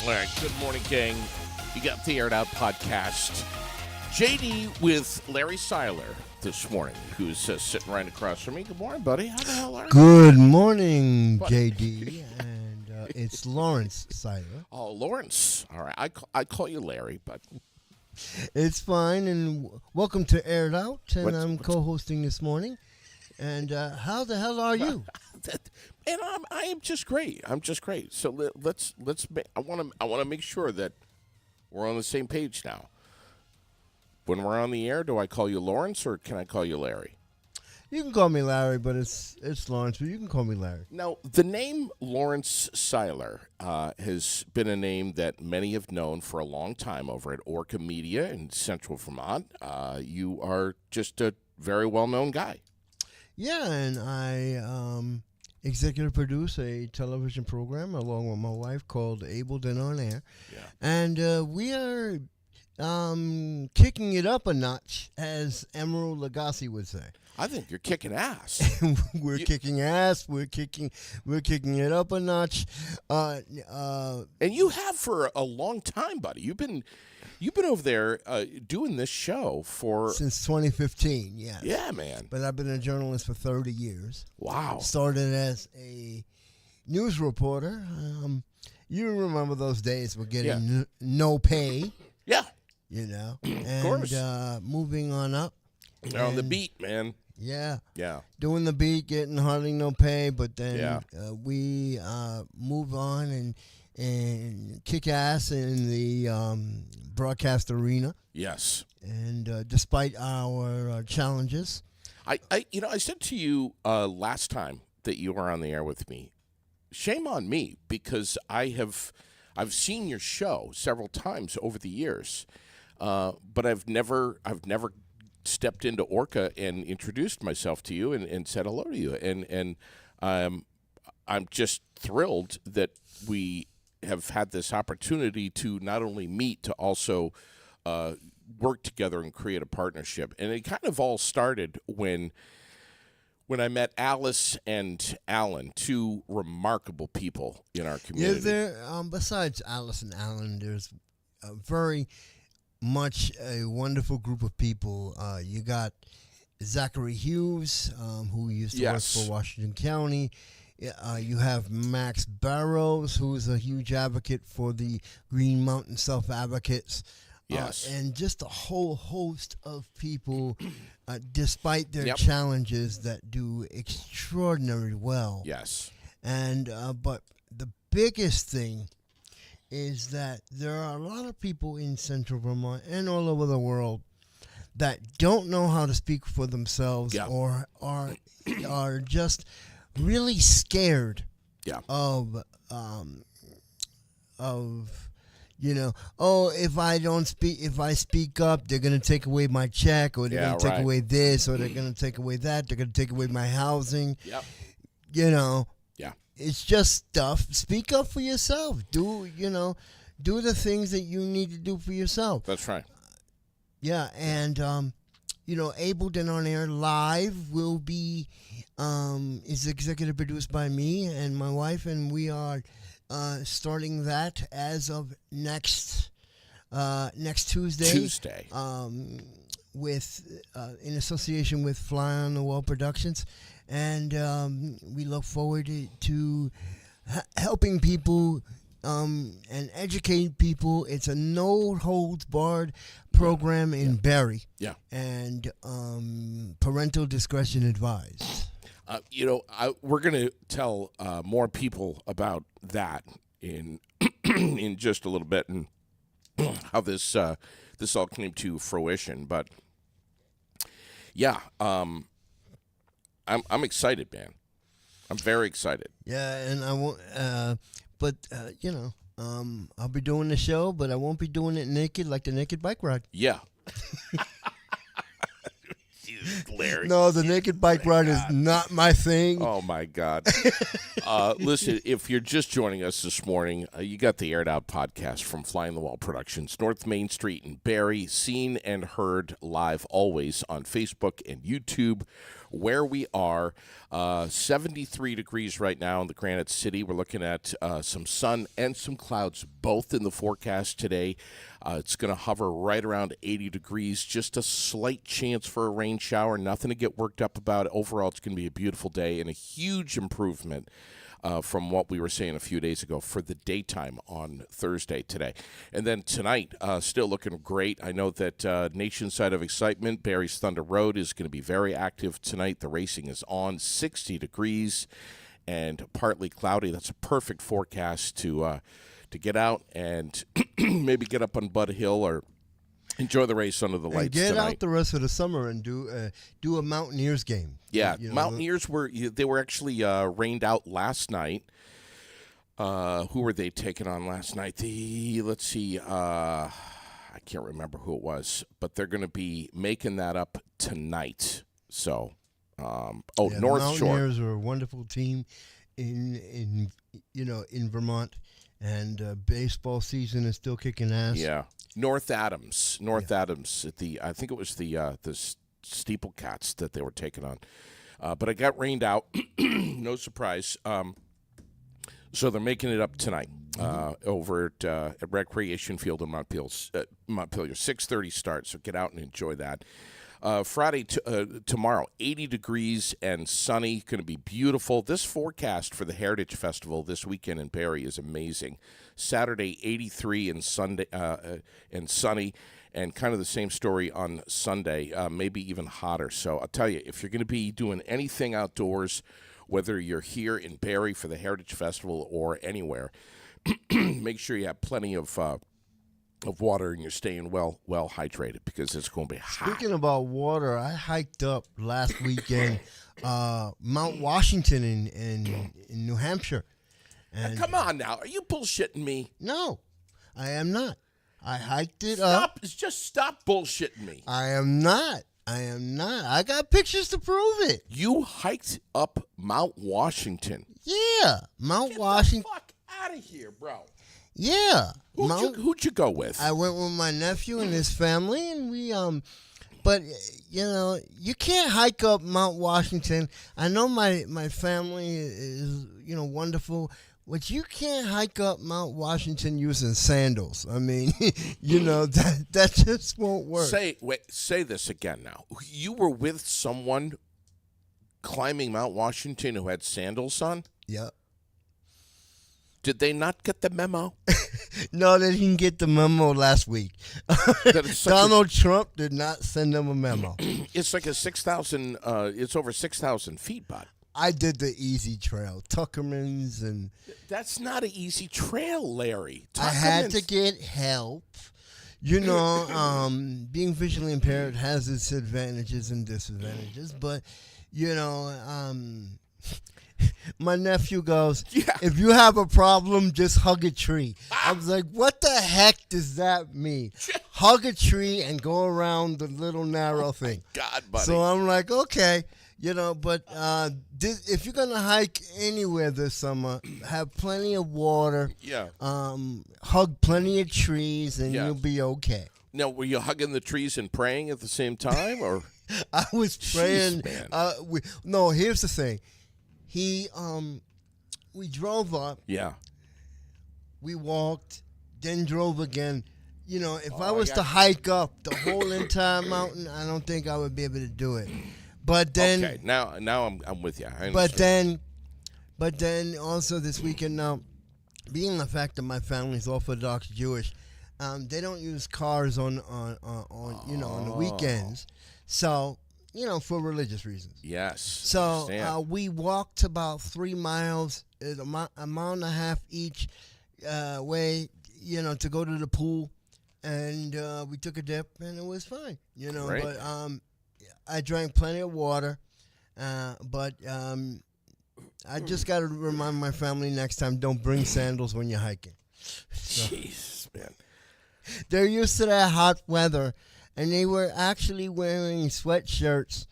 All right, good morning, gang. You got the Aired Out podcast. JD with Larry Seiler this morning, who's sitting right across from me. Good morning, buddy. How the hell are you? Good morning, JD, and it's Lawrence Seiler. Oh, Lawrence. All right, I call you Larry, but It's fine, and welcome to Aired Out, and I'm co-hosting this morning. And how the hell are you? and I am just great. I'm just great. So let's. I want to make sure that we're on the same page now. When we're on the air, do I call you Lawrence or can I call you Larry? You can call me Larry, but it's Lawrence, but you can call me Larry. Now, the name Lawrence Seiler has been a name that many have known for a long time over at Orca Media in Central Vermont. You are just a very well-known guy. Yeah, and I executive produce a television program along with my wife called Able Then On Air. Yeah. And we are kicking it up a notch, as Emerald Lagasse would say. I think you're kicking ass. We're kicking ass. We're kicking it up a notch. And you have for a long time, buddy. You've been over there doing this show for since 2015. Yes. Yeah, man. But I've been a journalist for 30 years. Wow. Started as a news reporter. You remember those days? We're getting no pay. Yeah. You know, of course. Moving on up. You're on the beat, man. Yeah. Yeah. Doing the beat, getting hardly no pay, but then we move on and kick ass in the broadcast arena. Yes. And despite our challenges. I said to you last time that you were on the air with me, shame on me because I've seen your show several times over the years, but I've never stepped into Orca and introduced myself to you and said hello to you. And I'm just thrilled that we have had this opportunity to not only meet, to also work together and create a partnership. And it kind of all started when I met Alice and Alan, two remarkable people in our community. Yeah, besides Alice and Alan, there's a very much a wonderful group of people. You got Zachary Hughes, who used to work for Washington County. You have Max Barrows, who is a huge advocate for the Green Mountain Self-Advocates. Yes. And just a whole host of people, despite their challenges, that do extraordinarily well. Yes. And but the biggest thing is that there are a lot of people in Central Vermont and all over the world that don't know how to speak for themselves or are just really scared of if I speak up, they're going to take away my check, or they're going to take away this, or they're going to take away that, they're going to take away my housing. Yep. It's just stuff. Speak up for yourself. Do the things that you need to do for yourself. That's right. Yeah, and Able Then On Air Live will be is executive produced by me and my wife, and we are starting that as of next Tuesday. With in association with Fly on the Wall Productions, and we look forward to helping people and educate people. It's a no holds barred program in Barrie. Yeah. And parental discretion advised. We're going to tell more people about that in in just a little bit and how this all came to fruition. But I'm excited, man. I'm very excited. Yeah, and I won't. I'll be doing the show, but I won't be doing it naked like the naked bike ride. Yeah. Larry. No, the naked bike ride is not my thing. Oh, my God. Listen, if you're just joining us this morning, you got the Aired Out podcast from Flying the Wall Productions, North Main Street in Barrie, seen and heard live always on Facebook and YouTube, where we are. 73 degrees right now in the Granite City. We're looking at some sun and some clouds both in the forecast today. It's going to hover right around 80 degrees, just a slight chance for a rain shower, nothing to get worked up about. Overall, it's going to be a beautiful day and a huge improvement from what we were saying a few days ago for the daytime on Thursday today. And then tonight, still looking great. I know that Nation Side of Excitement, Barrie's Thunder Road, is going to be very active tonight. The racing is on, 60 degrees and partly cloudy. That's a perfect forecast to get out and maybe get up on Bud Hill or enjoy the race under the lights and get tonight. out the rest of the summer and do a Mountaineers game. Yeah, Mountaineers were actually rained out last night. Who were they taking on last night? Let's see. I can't remember who it was, but they're going to be making that up tonight. So, North Shore. Mountaineers are a wonderful team in Vermont, and baseball season is still kicking ass. Yeah. North Adams at I think it was the Steeple Cats that they were taking on, but it got rained out. No surprise. So they're making it up tonight over at Recreation Field in Montpelier. 6:30 start. So get out and enjoy that. Friday tomorrow, 80 degrees and sunny. Going to be beautiful. This forecast for the Heritage Festival this weekend in Barrie is amazing. Saturday, 83 and Sunday and sunny, and kind of the same story on Sunday, maybe even hotter. So I'll tell you, if you're going to be doing anything outdoors, whether you're here in Barrie for the Heritage Festival or anywhere, make sure you have plenty of water and you're staying well hydrated because it's going to be hot. Speaking about water, I hiked up last weekend Mount Washington in New Hampshire. And now, come on now. Are you bullshitting me? No, I am not. I hiked it up. Just stop bullshitting me. I am not. I got pictures to prove it. You hiked up Mount Washington. Yeah, Mount Washington. Get the fuck out of here, bro. Yeah. Who'd you go with? I went with my nephew and his family, and we but you can't hike up Mount Washington. I know my family is wonderful, but you can't hike up Mount Washington using sandals. I mean, that just won't work. Say this again now. You were with someone climbing Mount Washington who had sandals on? Yep. Did they not get the memo? No, they didn't get the memo last week. Donald Trump did not send them a memo. It's like it's over 6,000 feet, bud. I did the easy trail, Tuckerman's, and that's not an easy trail, Larry. I had to get help. Being visually impaired has its advantages and disadvantages, but my nephew goes, if you have a problem, just hug a tree. I was like, what the heck does that mean? Hug a tree and go around the little narrow thing. God, buddy. So I'm like, okay. But if you're going to hike anywhere this summer, have plenty of water. Yeah. Hug plenty of trees, and you'll be okay. Now, were you hugging the trees and praying at the same time, or? I was praying. Jeez, man. No, here's the thing. We drove up. Yeah. We walked, then drove again. If I was to hike up the whole entire mountain, I don't think I would be able to do it. But then, okay, now I'm with you. But then also this weekend, now, being the fact that my family's Orthodox Jewish, they don't use cars on the weekends, so for religious reasons. Yes. So we walked about 3 miles, a mile and a half each way, to go to the pool, and we took a dip, and it was fine. Great. But I drank plenty of water, but I just got to remind my family next time, don't bring sandals when you're hiking. So, Jesus, man. They're used to that hot weather, and they were actually wearing sweatshirts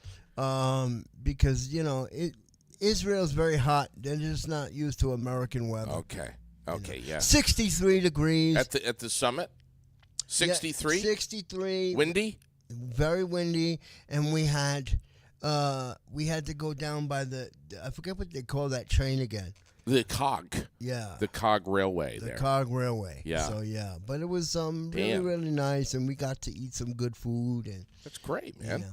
because Israel's very hot. They're just not used to American weather. Okay. Okay. Yeah. 63 degrees At the summit. 63. Yeah, 63. Windy. Very windy, and we had to go down by I forget what they call that train again. The cog. Yeah. The cog railway. The cog railway. Yeah. So yeah, but it was really really nice, and we got to eat some good food, and that's great, man.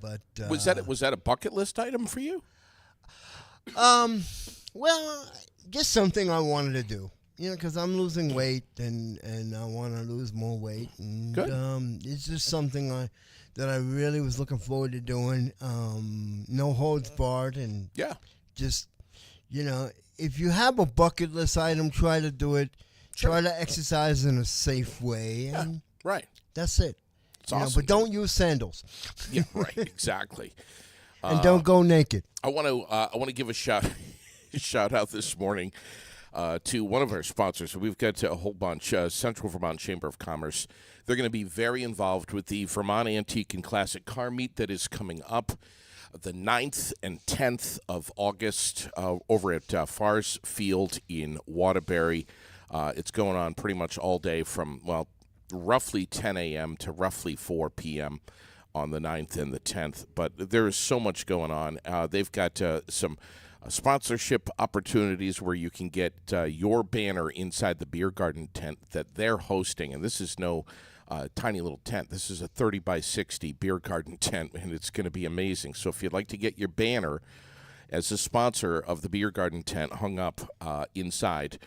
But was that a bucket list item for you? Well, just something I wanted to do. Because I'm losing weight, and I want to lose more weight, and good. It's just something that I really was looking forward to doing. No holds barred, and just if you have a bucket list item, try to do it. Sure. Try to exercise in a safe way, and right. That's it. It's awesome. But don't use sandals. Yeah, right. Exactly. And don't go naked. I want to give a shout out this morning to one of our sponsors. We've got a whole bunch. Central Vermont Chamber of Commerce. They're going to be very involved with the Vermont Antique and Classic Car Meet that is coming up the 9th and 10th of August over at Fars Field in Waterbury. It's going on pretty much all day from, roughly 10 a.m. to roughly 4 p.m. on the 9th and the 10th. But there is so much going on. They've got some sponsorship opportunities where you can get your banner inside the beer garden tent that they're hosting. And this is no tiny little tent. This is a 30 by 60 beer garden tent, and it's going to be amazing. So if you'd like to get your banner as a sponsor of the beer garden tent hung up inside,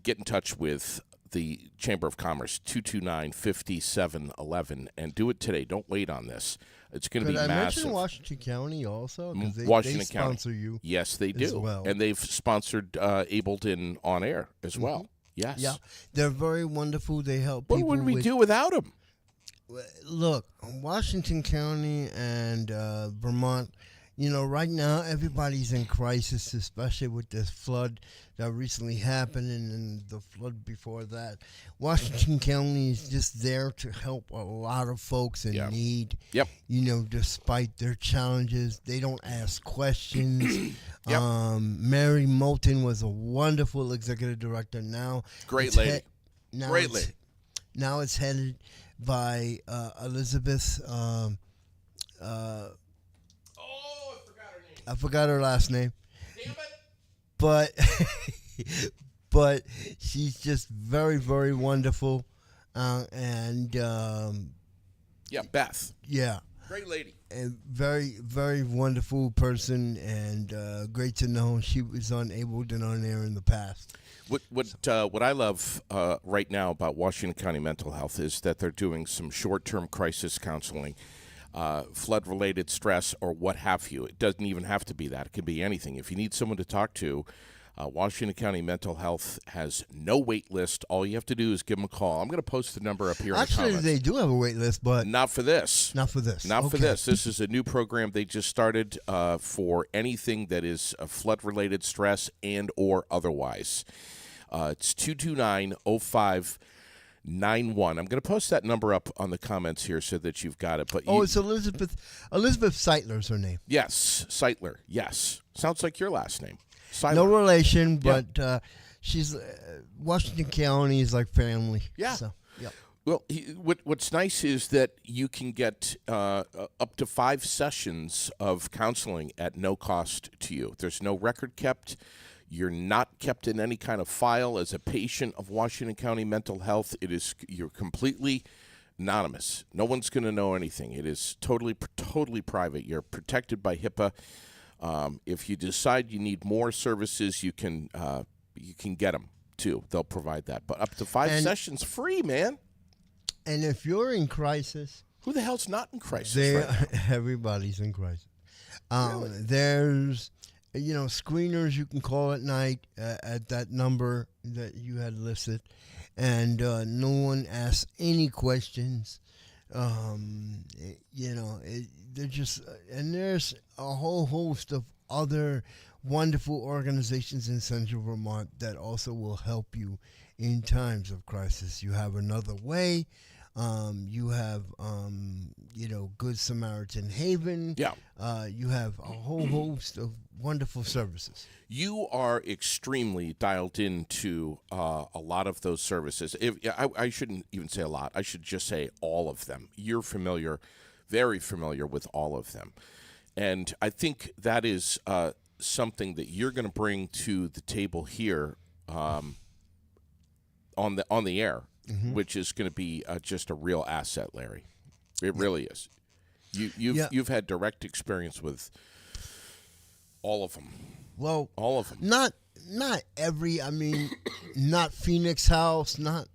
get in touch with the Chamber of Commerce, 229-5711, and do it today. Don't wait on this. It's going to be massive. Could I mention Washington County also? Washington they County. sponsor you. Yes, they do. Well. And they've sponsored Ableton On Air as well. Yes. Yeah, they're very wonderful. They help what people. What would we do without them? Look, Washington County and Vermont, right now everybody's in crisis, especially with this flood that recently happened and the flood before that. Washington County is just there to help a lot of folks in need. Yep. Despite their challenges, they don't ask questions. Yep. Mary Moulton was a wonderful executive director. Now, great lady. Great lady. Now it's headed by Elizabeth. I forgot her name. I forgot her last name. Damn it. But she's just very, very wonderful, and Beth. Yeah, great lady, and very, very wonderful person, and great to know she was on Ableton On Air in the past. What I love right now about Washington County Mental Health is that they're doing some short-term crisis counseling. Flood-related stress or what have you. It doesn't even have to be that. It can be anything. If you need someone to talk to, Washington County Mental Health has no wait list. All you have to do is give them a call. I'm going to post the number up here in the comments. Actually, they do have a wait list, but not for this. Not for this. Not for this. This is a new program they just started for anything that is flood-related stress and or otherwise. It's 229-0591. I'm going to post that number up on the comments here so that you've got it. But it's Elizabeth Seitler's her name. Yes, Seiler. Yes, sounds like your last name. Seiler. No relation, but she's Washington County is like family. Yeah. So, yeah. Well, what's nice is that you can get up to 5 sessions of counseling at no cost to you. There's no record kept. You're not kept in any kind of file as a patient of Washington County Mental Health. You're completely anonymous. No one's going to know anything. It is totally private. You're protected by HIPAA. If you decide you need more services, you can get them too. They'll provide that. But up to 5 sessions free, man. And if you're in crisis, who the hell's not in crisis? Right now? Everybody's in crisis. Really? There's screeners you can call at night at that number that you had listed, and no one asks any questions. They're just, and there's a whole host of other wonderful organizations in Central Vermont that also will help you in times of crisis. You have Another Way. You have, Good Samaritan Haven. Yeah. You have a whole host of wonderful services. You are extremely dialed into a lot of those services. I shouldn't even say a lot. I should just say all of them. You're familiar, very familiar with all of them. And I think that is something that you're going to bring to the table here on the air, which is going to be just a real asset, Larry. It really is. You've had direct experience with all of them. Well, all of them. Not every. I mean, not Phoenix House. Not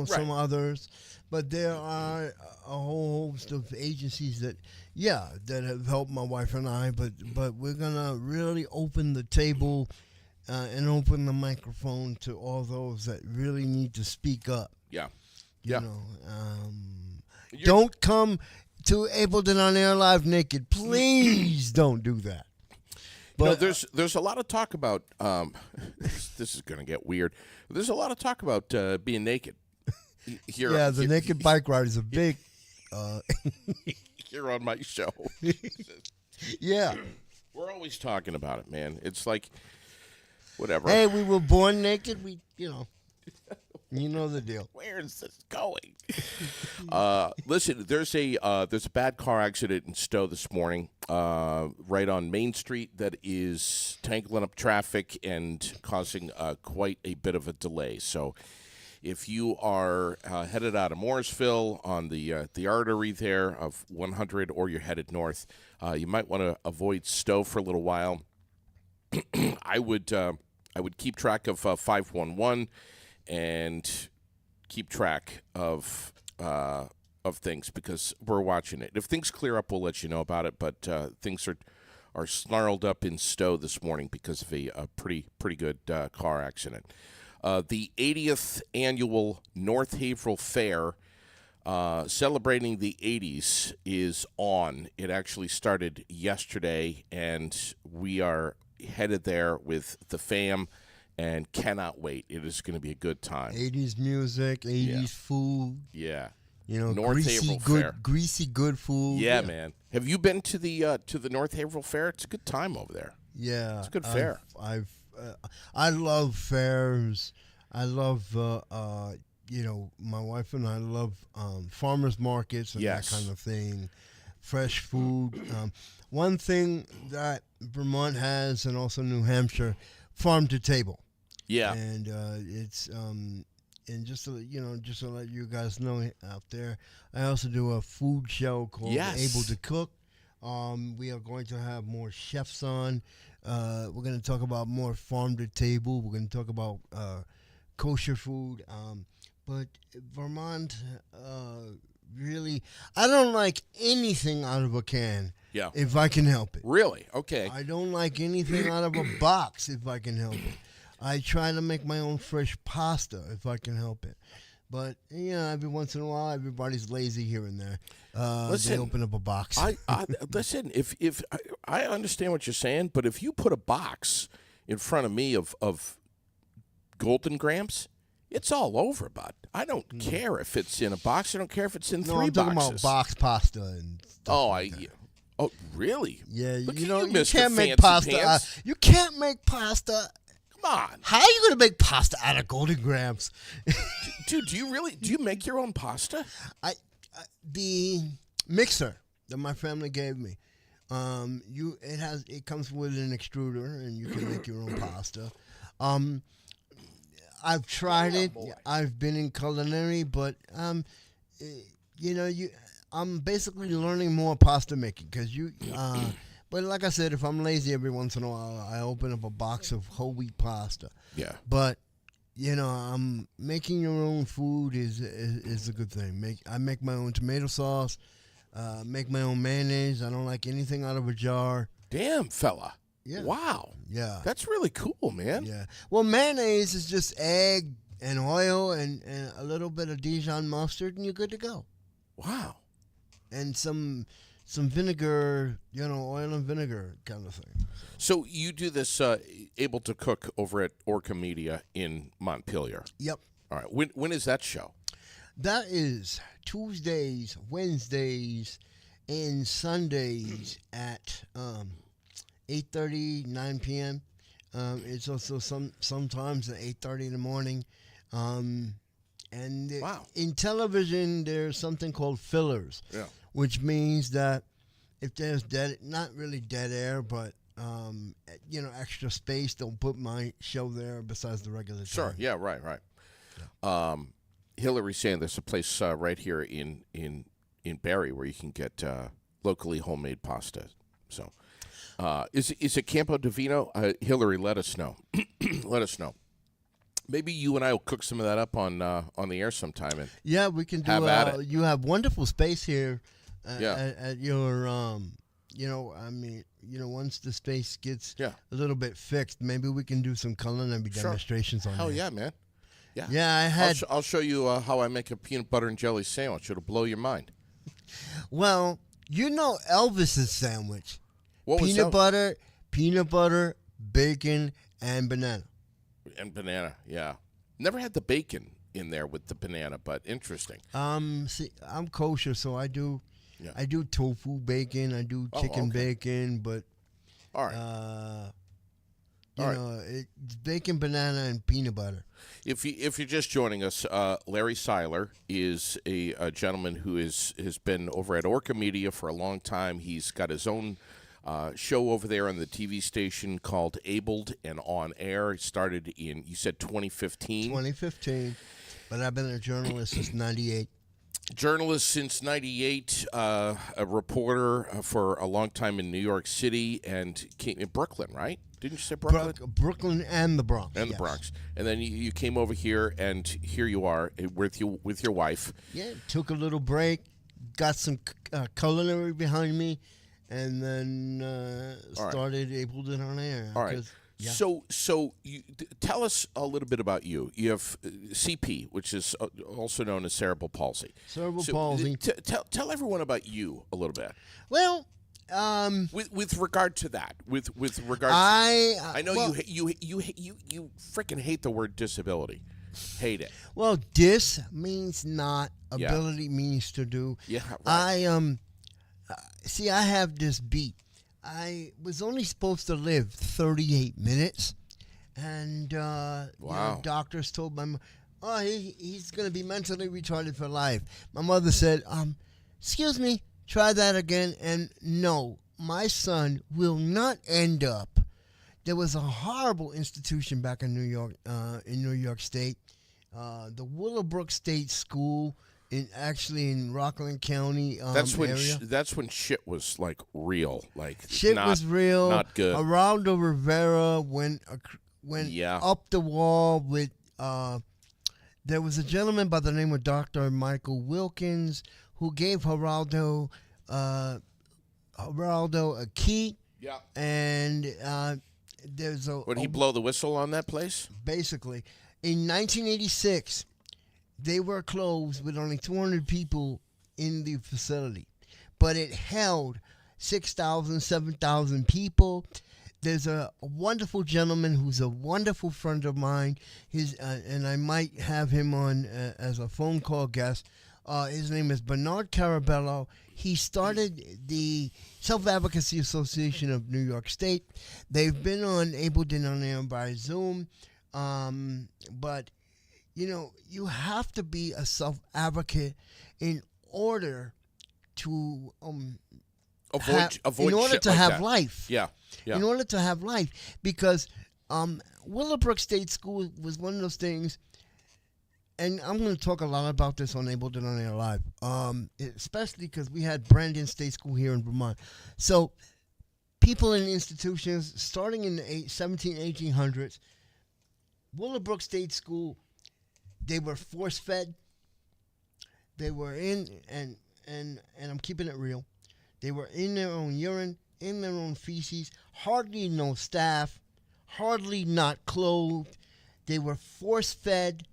some others, but there are a whole host of agencies that have helped my wife and I. But we're gonna really open the table and open the microphone to all those that really need to speak up. Yeah. Don't come to Ableton on Air Live naked. Please don't do that. But there's a lot of talk about this is going to get weird. There's a lot of talk about being naked. The naked bike ride is a big here on my show. Yeah. We're always talking about it, man. It's like whatever. Hey, we were born naked. You know the deal. Where is this going? Listen, there's a bad car accident in Stowe this morning, right on Main Street that is tangling up traffic and causing quite a bit of a delay. So, if you are headed out of Morrisville on the artery there of 100, or you're headed north, you might want to avoid Stowe for a little while. I would keep track of 511. And keep track of things because we're watching it. If things clear up, we'll let you know about it. But things are snarled up in Stowe this morning because of a pretty good car accident. The 80th annual North Haverhill Fair, celebrating the 80s, is on. It actually started yesterday, and we are headed there with the fam. And cannot wait. It is going to be a good time. 80s music, 80s food. Yeah. North greasy good food. Yeah, man. Have you been to the North Haverhill Fair? It's a good time over there. Yeah. It's a good fair. I love fairs. I love my wife and I love farmers markets and that kind of thing. Fresh food. One thing that Vermont has, and also New Hampshire, farm to table. Yeah, and it's and just to let you guys know out there, I also do a food show called Able to Cook. We are going to have more chefs on. We're going to talk about more farm to table. We're going to talk about kosher food. But Vermont, really, I don't like anything out of a can. Yeah. If I can help it. Really? Okay. I don't like anything out of a box if I can help it. I try to make my own fresh pasta if I can help it. But, every once in a while, everybody's lazy here and there. They open up a box. Listen, if I understand what you're saying, but if you put a box in front of me of Golden Grams, it's all over, bud. I don't care if it's in a box. I don't care if it's in three boxes. I'm talking about box pasta and stuff like that. Oh, really? Yeah, Look you can't make pasta. You can't make pasta. Come on. How are you going to make pasta out of Golden Grams? Dude, do you make your own pasta? The mixer that my family gave me, it comes with an extruder, and you can make your own pasta. I've tried it. Boy. I've been in culinary, but I'm basically learning more pasta making because but like I said, if I'm lazy every once in a while, I open up a box of whole wheat pasta. Yeah. But making your own food is a good thing. I make my own tomato sauce, make my own mayonnaise. I don't like anything out of a jar. Damn, fella. Yeah. Wow. Yeah. That's really cool, man. Yeah. Well, mayonnaise is just egg and oil and a little bit of Dijon mustard, and you're good to go. Wow. And some vinegar, oil and vinegar kind of thing. So you do this Able to Cook over at Orca Media in Montpelier. Yep. All right. When is that show? That is Tuesdays, Wednesdays, and Sundays at 8:30, 9 p.m. It's also sometimes at 8:30 in the morning. And Wow. in television, there's something called fillers, Yeah. which means that if there's not really dead air, but extra space, they'll put my show there besides the regular Sure. time. Yeah. Right. Hillary's saying there's a place right here in Barrie where you can get locally homemade pasta. So, is it Campo Divino? Hillary, let us know. Let us know. Maybe you and I will cook some of that up on the air sometime. And yeah, we can do. Have at it. You have wonderful space here Yeah. at your. Once the space gets a little bit fixed, maybe we can do some culinary demonstrations on Hell there. yeah, man. Yeah. Yeah, I had. I'll show you how I make a peanut butter and jelly sandwich. It'll blow your mind. Well, Elvis's sandwich. What was Peanut butter, bacon, and banana. And banana, yeah. Never had the bacon in there with the banana, but interesting. See, I'm kosher, so I do. Yeah. I do tofu bacon. I do chicken bacon, but All right. it's bacon, banana, and peanut butter. If you're just joining us, Larry Seiler is a gentleman who has been over at Orca Media for a long time. He's got his own show over there on the TV station called Abled and On Air. It started in, you said 2015? 2015, but I've been a journalist since 98. Journalist since 98, a reporter for a long time in New York City and came in Brooklyn, right? Didn't you say Brooklyn? Brooklyn and the Bronx. And the Bronx. And then you came over here, and here you are with your wife. Yeah, took a little break, got some culinary behind me, and then started Abled and On Air. All right. Yeah. So you, tell us a little bit about you. You have CP, which is also known as cerebral palsy. Cerebral palsy. Tell everyone about you a little bit. Well, with regard to that, with regard, I know you freaking hate the word disability, hate it. Well, dis means not, ability means to do. Yeah, right. See, I have this beat. I was only supposed to live 38 minutes, and doctors told my mom, he's going to be mentally retarded for life. My mother said, excuse me, try that again, and no, my son will not end up. There was a horrible institution back in New York State, the Willowbrook State School. In Rockland County area. That's when shit was like real, like shit was real. Not good. Geraldo Rivera went up the wall with. There was a gentleman by the name of Dr. Michael Wilkins who gave Geraldo a key. Yeah. And there's a. Would he blow the whistle on that place? Basically, in 1986. They were closed with only 200 people in the facility, but it held 6,000, 7,000 people. There's a wonderful gentleman who's a wonderful friend of mine. And I might have him on as a phone call guest. His name is Bernard Carabello. He started the Self-Advocacy Association of New York State. They've been on Abled and On Air by Zoom, but you have to be a self-advocate in order to avoid in order shit to like have that. life. Yeah. In order to have life, because Willowbrook State School was one of those things, and I'm going to talk a lot about this on Able to On Air Live, especially because we had Brandon State School here in Vermont. So people in institutions starting in the 1800s, Willowbrook State School. They were force-fed. They were in, and I'm keeping it real, they were in their own urine, in their own feces, hardly no staff, hardly not clothed. They were force-fed.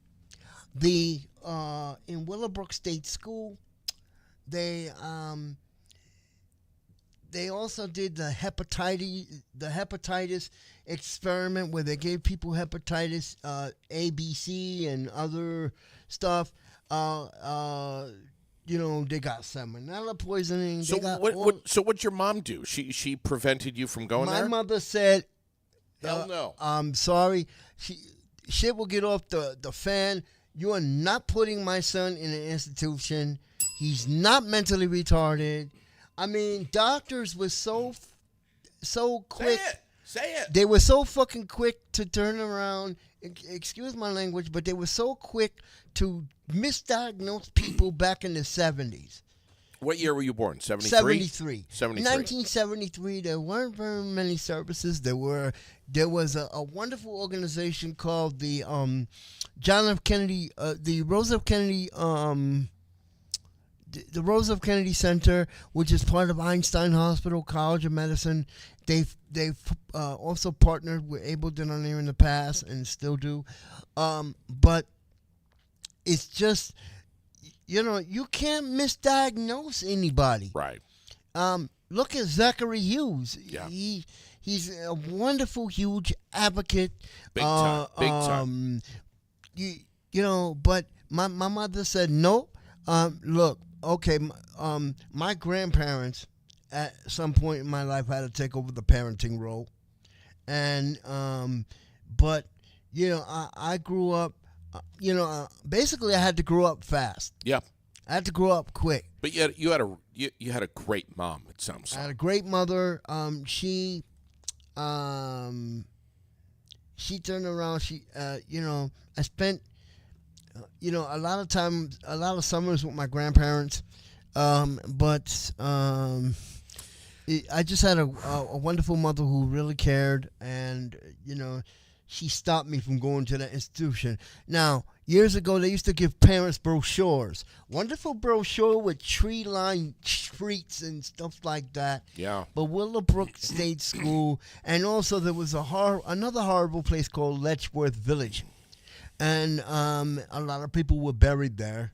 In Willowbrook State School, they also did the hepatitis experiment where they gave people hepatitis A, B, C, and other stuff. they got salmonella poisoning. So They got so what'd your mom do? She prevented you from going my there? mother said, Hell no. I'm sorry. Shit will get off the fan. You are not putting my son in an institution. He's not mentally retarded. I mean, doctors were so quick. Say it. They were so fucking quick to turn around. Excuse my language, but they were so quick to misdiagnose people back in the 70s. What year were you born? 73? 73. 73. 1973, there weren't very many services. There was a wonderful organization called the John F. Kennedy, the Rose F. Kennedy, the Rose F. Kennedy Center, which is part of Einstein Hospital College of Medicine. They've also partnered with Able Denonator in the past and still do, but it's just, you can't misdiagnose anybody. Right. Look at Zachary Hughes. Yeah. He's a wonderful, huge advocate. Big time. Big time. But my mother said no. Look, okay, my grandparents at some point in my life had to take over the parenting role, and but I grew up. Basically, I had to grow up fast. Yeah. I had to grow up quick. But you had a great mom. It sounds like. I had a great mother. She turned around. I spent, a lot of time, a lot of summers with my grandparents. But I just had a wonderful mother who really cared, and she stopped me from going to the institution. Now, years ago, they used to give parents brochures. Wonderful brochure with tree-lined streets and stuff like that. Yeah. But Willowbrook State School, and also there was another horrible place called Letchworth Village. And a lot of people were buried there.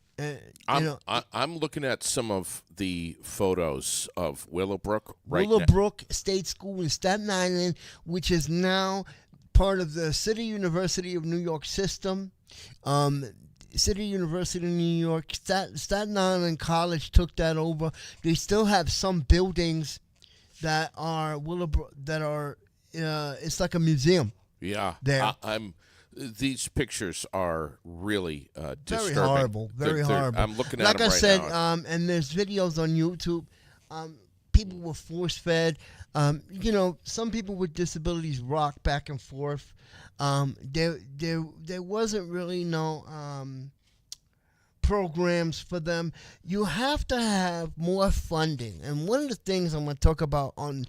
I'm looking at some of the photos of Willowbrook right now. Willowbrook State School in Staten Island, which is now part of the City University of New York system. City University of New York, Staten Island College took that over. They still have some buildings that are Willowbrook it's like a museum. Yeah. There. These pictures are really disturbing. Very horrible. Very horrible. I'm looking at like them I right said, now. And there's videos on YouTube. People were force fed. Some people with disabilities rock back and forth. There wasn't really no programs for them. You have to have more funding. And one of the things I'm going to talk about on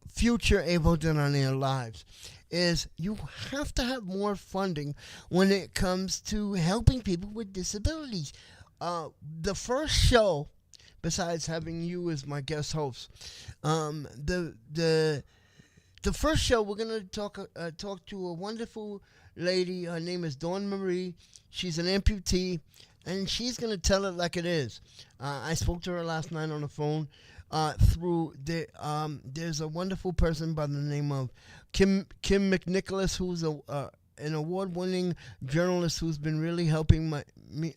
future Able Denonator Lives is you have to have more funding when it comes to helping people with disabilities. The first show, besides having you as my guest host, the first show we're gonna talk to a wonderful lady. Her name is Dawn Marie. She's an amputee, and she's gonna tell it like it is. I spoke to her last night on the phone. There's a wonderful person by the name of Kim McNicholas, who's an award-winning journalist who's been really helping me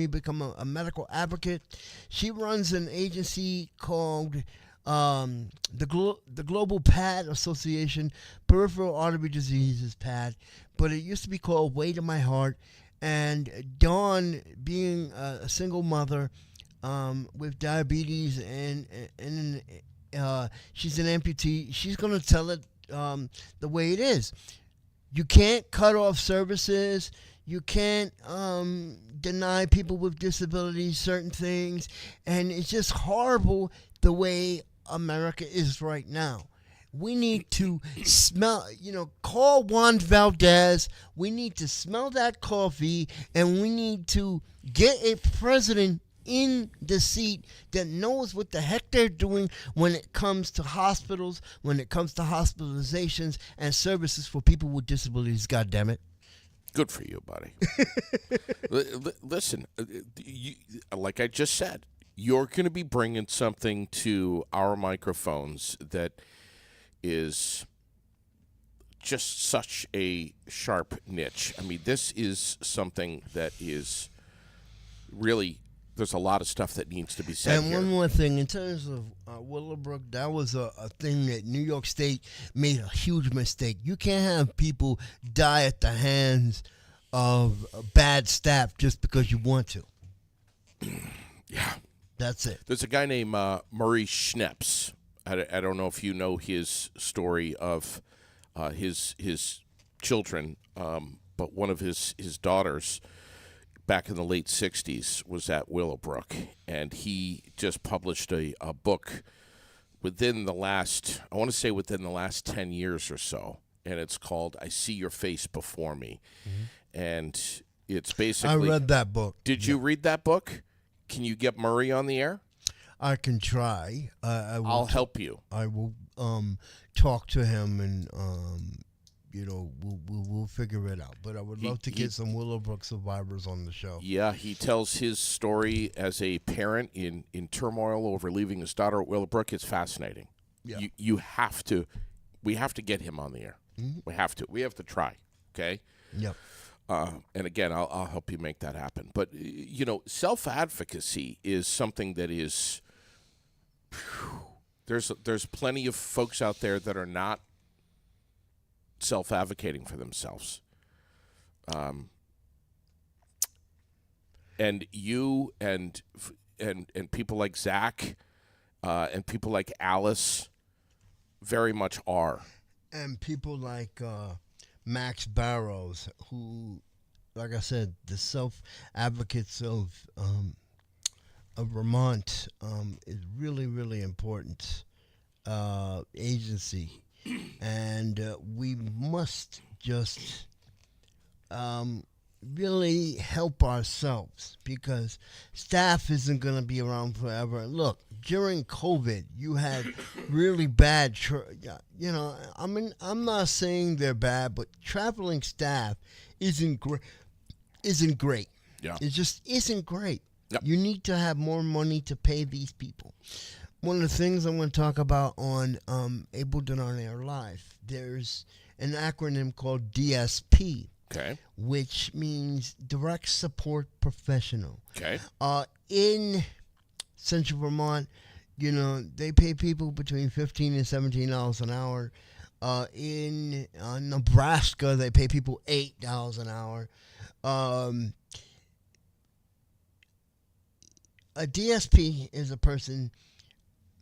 become a medical advocate. She runs an agency called the Global PAD Association, Peripheral Artery Diseases PAD, but it used to be called Way to My Heart. And Dawn, being a single mother with diabetes and she's an amputee, she's going to tell it the way it is. You can't cut off services. You can't deny people with disabilities certain things. And it's just horrible the way America is right now. We need to call Juan Valdez. We need to smell that coffee, and we need to get a president in the seat that knows what the heck they're doing when it comes to hospitals, when it comes to hospitalizations and services for people with disabilities. God damn it. Good for you, buddy. Listen, like I just said, you're going to be bringing something to our microphones that is just such a sharp niche. I mean, this is something that is really there's a lot of stuff that needs to be said And here. one more thing, in terms of Willowbrook, that was a thing that New York State made a huge mistake. You can't have people die at the hands of bad staff just because you want to. Yeah. That's it. There's a guy named Murray Schneps. I don't know if you know his story of his children, but one of his daughters back in the late 60s was at Willowbrook, and he just published a book within the last 10 years or so, and it's called I See Your Face Before Me. And it's basically... I read that book. Did you read that book? Can you get Murray on the air? I can try. I'll help you. I will talk to him, and we'll figure it out. But I would love to get some Willowbrook survivors on the show. Yeah, he tells his story as a parent in turmoil over leaving his daughter at Willowbrook. It's fascinating. Yeah. You have to. We have to get him on the air. Mm-hmm. We have to. We have to try. Okay. Yep. And again, I'll help you make that happen. But self-advocacy is something that is. There's plenty of folks out there that are not self-advocating for themselves. And you and people like Zach and people like Alice very much are. And people like Max Barrows, who, like I said, the self-advocates of Vermont is really, really important agency. And we must just really help ourselves, because staff isn't going to be around forever. Look, during COVID, you had really bad, I'm not saying they're bad, but traveling staff isn't great. Yeah. It just isn't great. Yep. You need to have more money to pay these people. One of the things I'm going to talk about on Able to On Air Live, there's an acronym called DSP, Okay. which means Direct Support Professional. Okay. In Central Vermont, they pay people between $15 and $17 an hour. In Nebraska, they pay people $8 an hour. A DSP is a person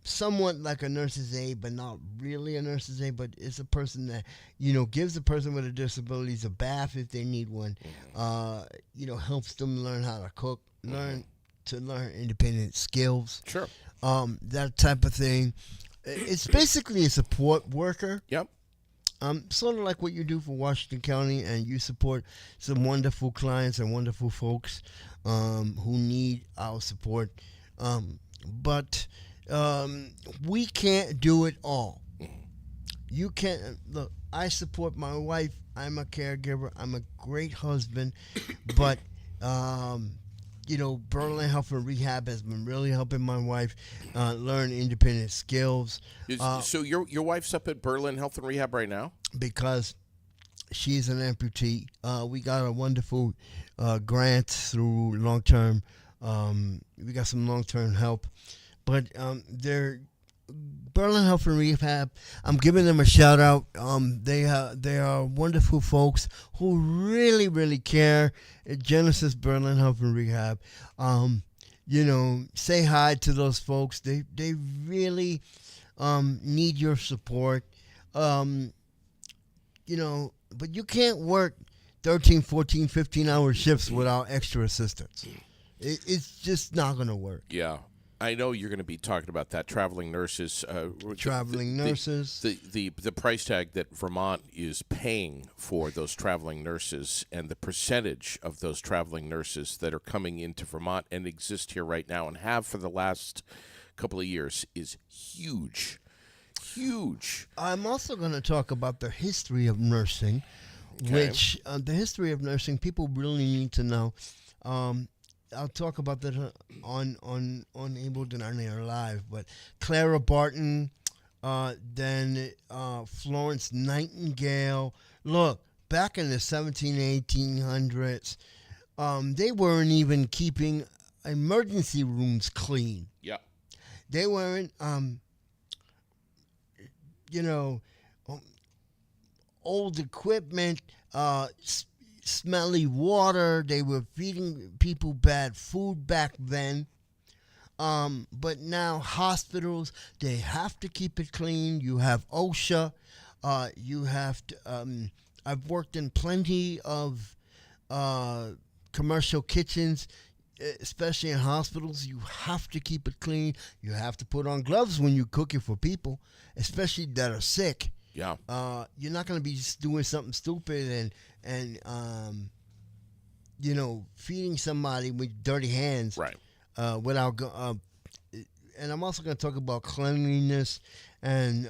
somewhat like a nurse's aide, but not really a nurse's aide, but it's a person that, gives a person with a disability a bath if they need one, helps them learn how to cook, learn independent skills. Sure. That type of thing. It's basically a support worker. Yep. Sort of like what you do for Washington County, and you support some wonderful clients and wonderful folks who need our support. But we can't do it all. You can't. Look, I support my wife. I'm a caregiver. I'm a great husband. But, Berlin Health and Rehab has been really helping my wife learn independent skills. So your wife's up at Berlin Health and Rehab right now? Because she's an amputee. We got a wonderful grant through long-term. We got some long-term help. But Berlin Health and Rehab, I'm giving them a shout-out. They are wonderful folks who really, really care. Genesis Berlin Health and Rehab. Say hi to those folks. They really need your support. But you can't work 13, 14, 15-hour shifts without extra assistance. It's just not going to work. Yeah. I know you're going to be talking about that, traveling nurses. The price tag that Vermont is paying for those traveling nurses, and the percentage of those traveling nurses that are coming into Vermont and exist here right now and have for the last couple of years is huge. Huge. I'm also going to talk about the history of nursing, which the history of nursing people really need to know. I'll talk about that on Able to On Air Live. But Clara Barton, then Florence Nightingale. Look, back in the 1800s, they weren't even keeping emergency rooms clean. Yeah. They weren't, you know, old equipment, smelly water. They were feeding people bad food back then. But now hospitals, they have to keep it clean. You have OSHA. You have to. I've worked in plenty of commercial kitchens, especially in hospitals. You have to keep it clean. You have to put on gloves when you cook it for people, especially that are sick. Yeah. You're not going to be just doing something stupid and feeding somebody with dirty hands. Right. Without and I'm also going to talk about cleanliness and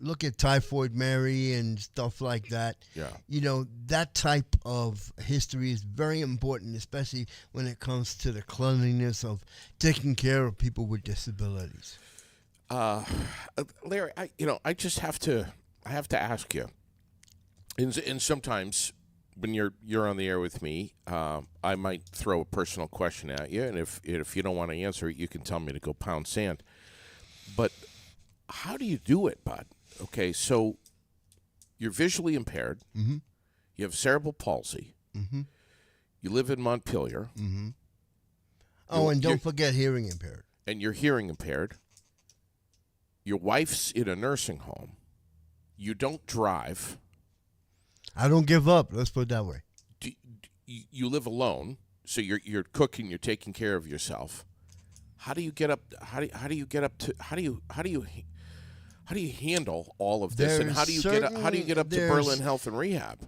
look at Typhoid Mary and stuff like that. Yeah. That type of history is very important, especially when it comes to the cleanliness of taking care of people with disabilities. Larry, I just have to ask you, and sometimes when you're on the air with me, I might throw a personal question at you, and if you don't want to answer it, you can tell me to go pound sand. But how do you do it, bud? Okay, so you're visually impaired. Mm-hmm. You have cerebral palsy. Mm-hmm. You live in Montpelier. Mm-hmm. Oh, and don't forget hearing impaired. And you're hearing impaired. Your wife's in a nursing home. You don't drive. I don't give up. Let's put it that way. You live alone, so you're cooking. You're taking care of yourself. How do you get up? How do you get up to? How do you handle all of this? And how do you get up to Berlin Health and Rehab?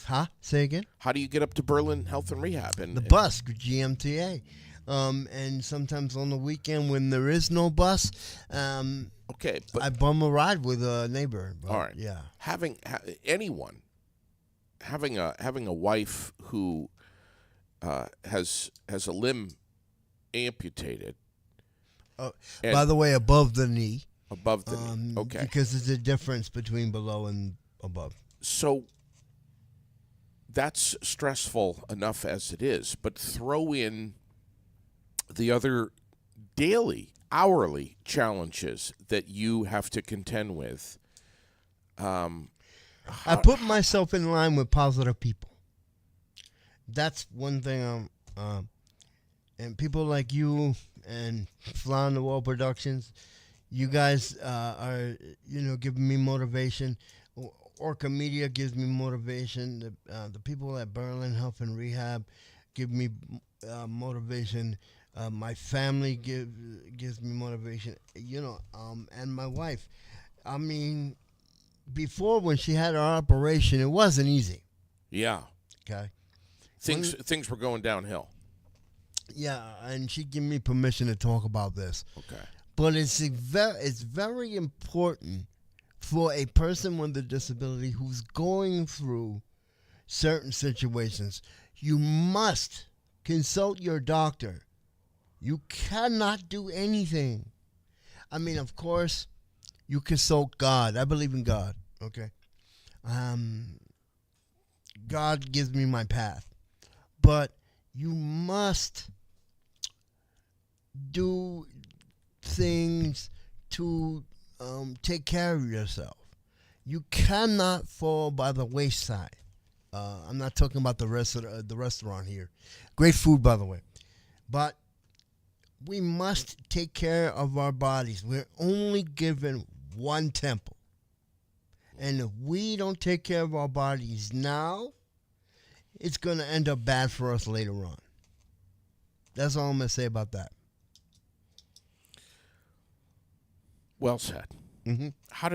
Huh? Say again? How do you get up to Berlin Health and Rehab? The bus, GMTA. And sometimes on the weekend when there is no bus, okay, but I bum a ride with a neighbor. But, all right. Yeah. Having a wife who has a limb amputated. By the way, above the knee. Above the knee. Okay. Because there's a difference between below and above. So that's stressful enough as it is, but throw in the other daily, hourly challenges that you have to contend with. I put myself in line with positive people. That's one thing. And people like you and Fly on the Wall Productions, you guys are giving me motivation. Orca Media gives me motivation. The people at Berlin Health and Rehab give me motivation. My family gives me motivation. And my wife. I mean, before when she had her operation, it wasn't easy. Yeah. Okay. Things were going downhill. Yeah, and she gave me permission to talk about this. Okay. But it's very important for a person with a disability who's going through certain situations. You must consult your doctor. You cannot do anything. I mean, of course, you consult God. I believe in God. Okay. God gives me my path. But you must do things to take care of yourself. You cannot fall by the wayside. I'm not talking about the restaurant here. Great food, by the way. But we must take care of our bodies. We're only given one temple. And if we don't take care of our bodies now, it's going to end up bad for us later on. That's all I'm going to say about that. Well said. Mm-hmm. How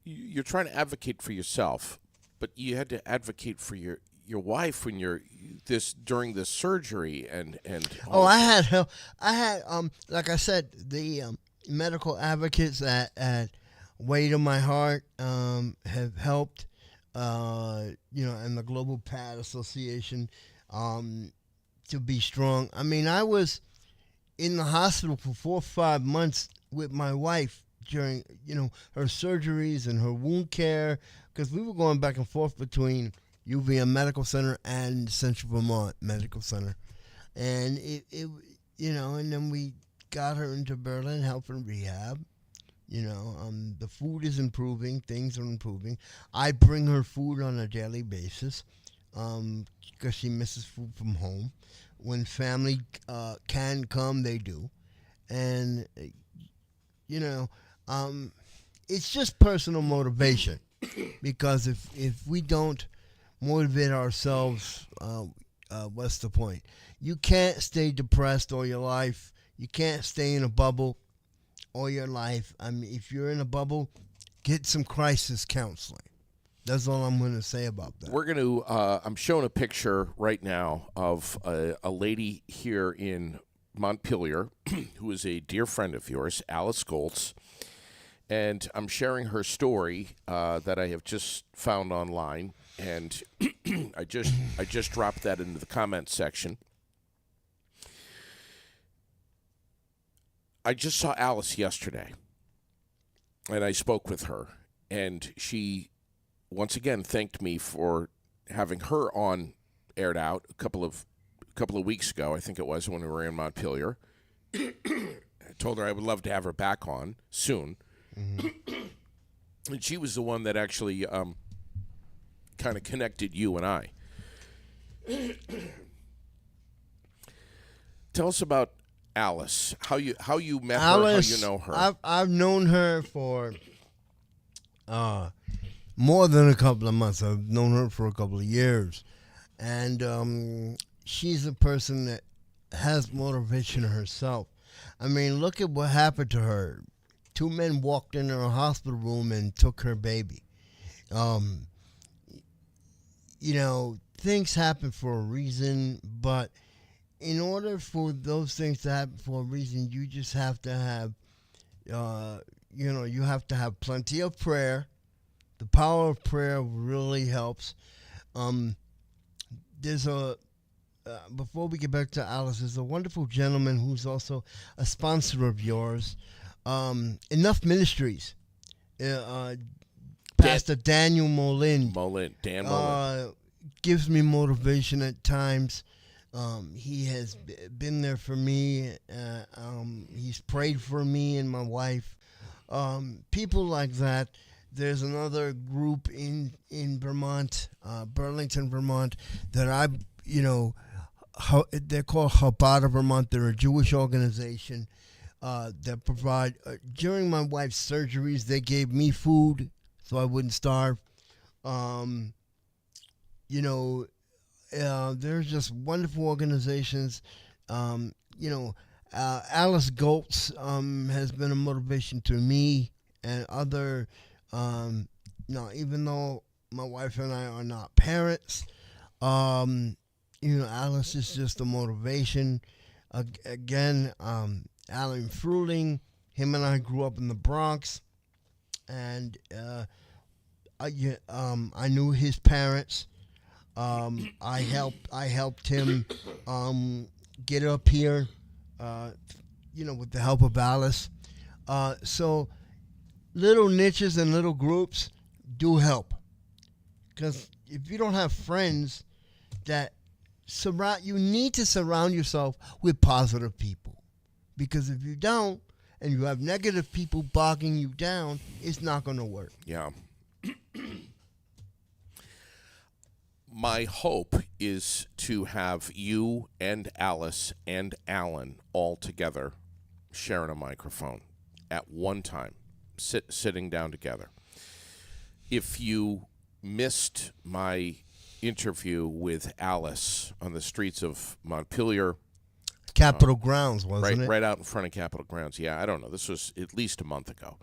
you're trying to advocate for yourself, but you had to advocate for your wife when during the surgery and I had help. Like I said, the medical advocates at Way to My Heart have helped. And the Global PAD Association to be strong. I mean, I was in the hospital for 4 or 5 months with my wife during, her surgeries and her wound care, because we were going back and forth between UVM Medical Center and Central Vermont Medical Center. And and then we got her into Berlin, helped her rehab. The food is improving, things are improving. I bring her food on a daily basis because she misses food from home. When family can come, they do. And, it's just personal motivation because if we don't motivate ourselves, what's the point? You can't stay depressed all your life. You can't stay in a bubble all your life. I mean, if you're in a bubble, get some crisis counseling. That's all I'm going to say about that. We're going to, I'm showing a picture right now of a lady here in Montpelier who is a dear friend of yours, Alice Goltz. And I'm sharing her story that I have just found online. And I just dropped that into the comments section. I just saw Alice yesterday, and I spoke with her, and she once again thanked me for having her on Aired Out a couple of weeks ago. I think it was when we were in Montpelier. I told her I would love to have her back on soon, and she was the one that actually kind of connected you and I. Tell us about Alice, how you met Alice, her, how you know her. I've known her for more than a couple of months. I've known her for a couple of years. And she's a person that has motivation herself. I mean, look at what happened to her. 2 men walked into her hospital room and took her baby. Things happen for a reason, but in order for those things to happen for a reason, you just have to have, you have to have plenty of prayer. The power of prayer really helps. Before we get back to Alice, there's a wonderful gentleman who's also a sponsor of yours, Enough Ministries. Pastor Daniel Molin. Dan Molin. Gives me motivation at times. He has been there for me. He's prayed for me and my wife. People like that. There's another group in Vermont, Burlington, Vermont, that they're called Chabad Vermont. They're a Jewish organization that provide, during my wife's surgeries, they gave me food so I wouldn't starve. There's just wonderful organizations. Alice Goltz has been a motivation to me and other. Even though my wife and I are not parents, Alice is just a motivation. Again, Alan Fruling, him and I grew up in the Bronx, and I knew his parents. I helped him get up here, with the help of Alice. So little niches and little groups do help, because if you don't have friends that you need to surround yourself with positive people, because if you don't and you have negative people bogging you down, it's not going to work. Yeah. My hope is to have you and Alice and Alan all together sharing a microphone at one time, sitting down together. If you missed my interview with Alice on the streets of Montpelier, Capitol Grounds, wasn't it? Right out in front of Capitol Grounds. Yeah, I don't know. This was at least a month ago.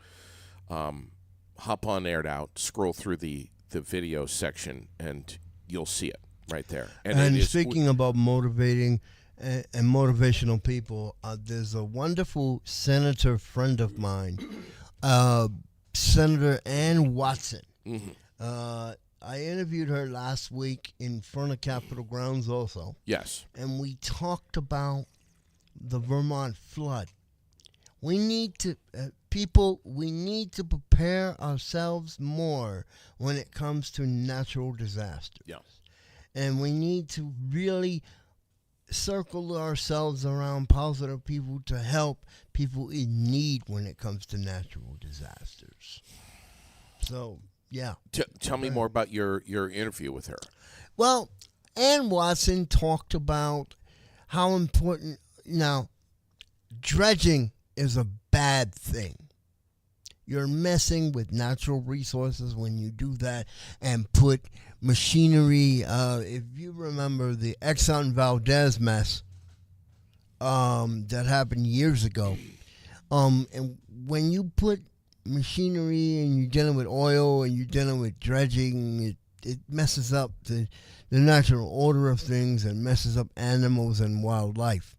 Hop on Aired Out, scroll through the video section, and you'll see it right there. And speaking about motivating and motivational people, there's a wonderful senator friend of mine, Senator Ann Watson. Mm-hmm. I interviewed her last week in front of Capitol Grounds also. Yes. And we talked about the Vermont flood. We need to, people, we need to prepare ourselves more when it comes to natural disasters. Yeah. And we need to really circle ourselves around positive people to help people in need when it comes to natural disasters. So, yeah. Tell me more about your interview with her. Well, Ann Watson talked about how important, now, dredging is a bad thing. You're messing with natural resources when you do that and put machinery. If you remember the Exxon Valdez mess that happened years ago, and when you put machinery and you're dealing with oil and you're dealing with dredging, it messes up the natural order of things and messes up animals and wildlife.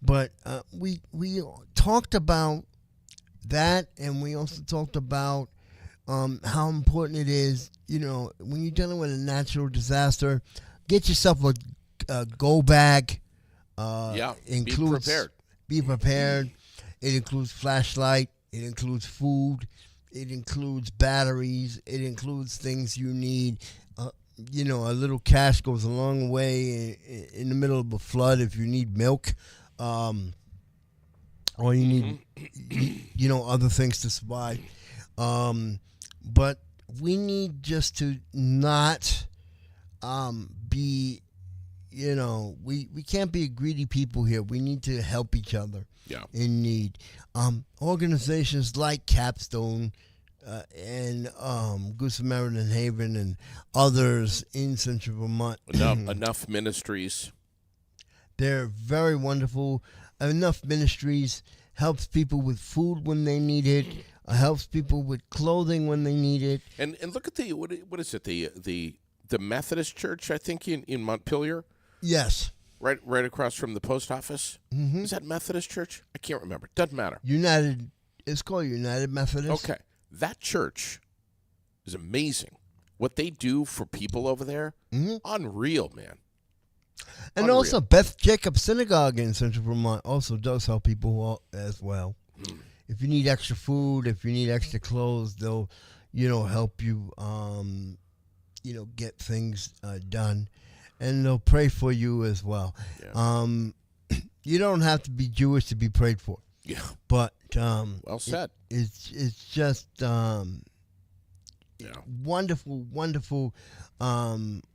But we talked about that, and we also talked about how important it is, when you're dealing with a natural disaster, get yourself a go bag. Be prepared. Be prepared. It includes flashlight. It includes food. It includes batteries. It includes things you need. A little cash goes a long way in the middle of a flood if you need milk. Or you need, other things to survive. But we need just to not be, we can't be greedy people here. We need to help each other in need. Organizations like Capstone and Good Samaritan Haven and others in Central Vermont. Enough Ministries. They're very wonderful. Enough Ministries helps people with food when they need it. Helps people with clothing when they need it. And look at what is it, the Methodist Church, I think, in Montpelier? Yes. Right across from the post office? Mm-hmm. Is that Methodist Church? I can't remember. Doesn't matter. It's called United Methodist. Okay. That church is amazing. What they do for people over there, unreal, man. And Unreal. Also, Beth Jacobs Synagogue in Central Vermont also does help people as well. If you need extra food, if you need extra clothes, they'll, help you, get things done. And they'll pray for you as well. Yeah. You don't have to be Jewish to be prayed for. Yeah. But well said. It's just wonderful, wonderful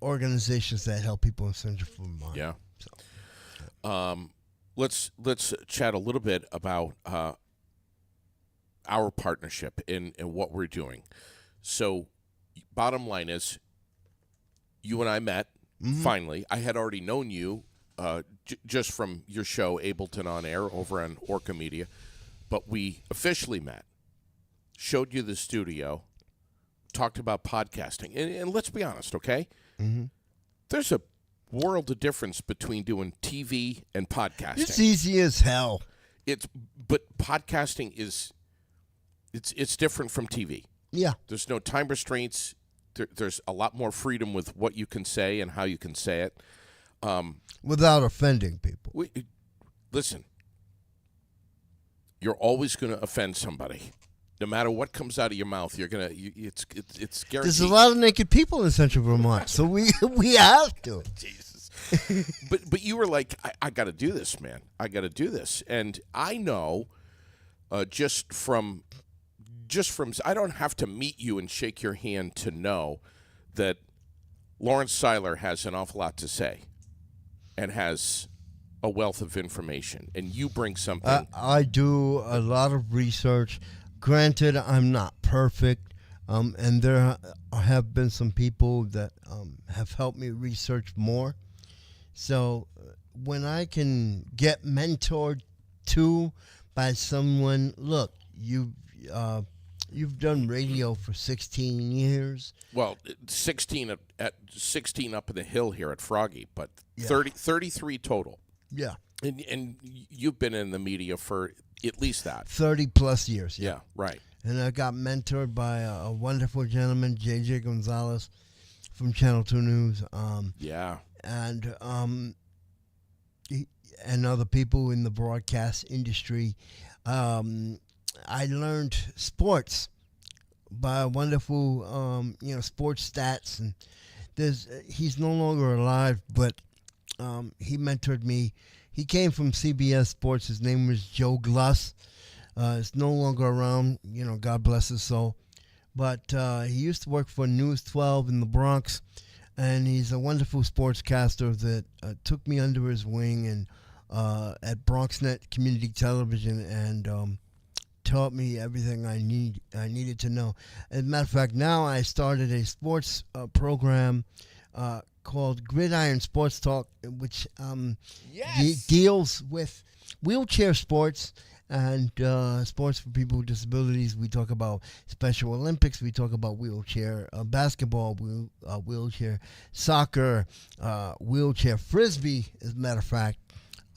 organizations that help people in Central Vermont. Yeah. So, let's chat a little bit about our partnership and what we're doing. So, bottom line is, you and I met finally. I had already known you just from your show, Ableton on Air, over on Orca Media, but we officially met, showed you the studio, talked about podcasting, and let's be honest, okay? Mm-hmm. There's a world of difference between doing TV and podcasting. It's easy as hell. But podcasting is it's different from TV. Yeah. There's no time restraints. There's a lot more freedom with what you can say and how you can say it. Without offending people. Listen, you're always going to offend somebody. No matter what comes out of your mouth, you're gonna. It's guaranteed. There's a lot of naked people in Central Vermont, so we have to. Jesus. but you were like, I got to do this, man. I got to do this, and I know, just from, I don't have to meet you and shake your hand to know that Lawrence Seiler has an awful lot to say, and has a wealth of information, and you bring something. I do a lot of research. Granted, I'm not perfect, and there have been some people that have helped me research more. So when I can get mentored to by someone, look, you've done radio for 16 years. Well, 16 at 16 up in the hill here at Froggy, but Yeah. 33 total. Yeah. And you've been in the media for at least that. 30 plus years. Yeah, right. And I got mentored by a wonderful gentleman, J.J. Gonzalez from Channel 2 News. Yeah. And and other people in the broadcast industry. I learned sports by wonderful, sports stats. And he's no longer alive, but he mentored me. He came from CBS Sports. His name was Joe Gluss. He's no longer around. God bless his soul. But he used to work for News 12 in the Bronx, and he's a wonderful sportscaster that took me under his wing and at BronxNet Community Television and taught me everything I needed to know. As a matter of fact, now I started a sports program called Gridiron Sports Talk, which deals with wheelchair sports and sports for people with disabilities. We talk about Special Olympics. We talk about wheelchair basketball, wheelchair soccer, wheelchair frisbee, as a matter of fact,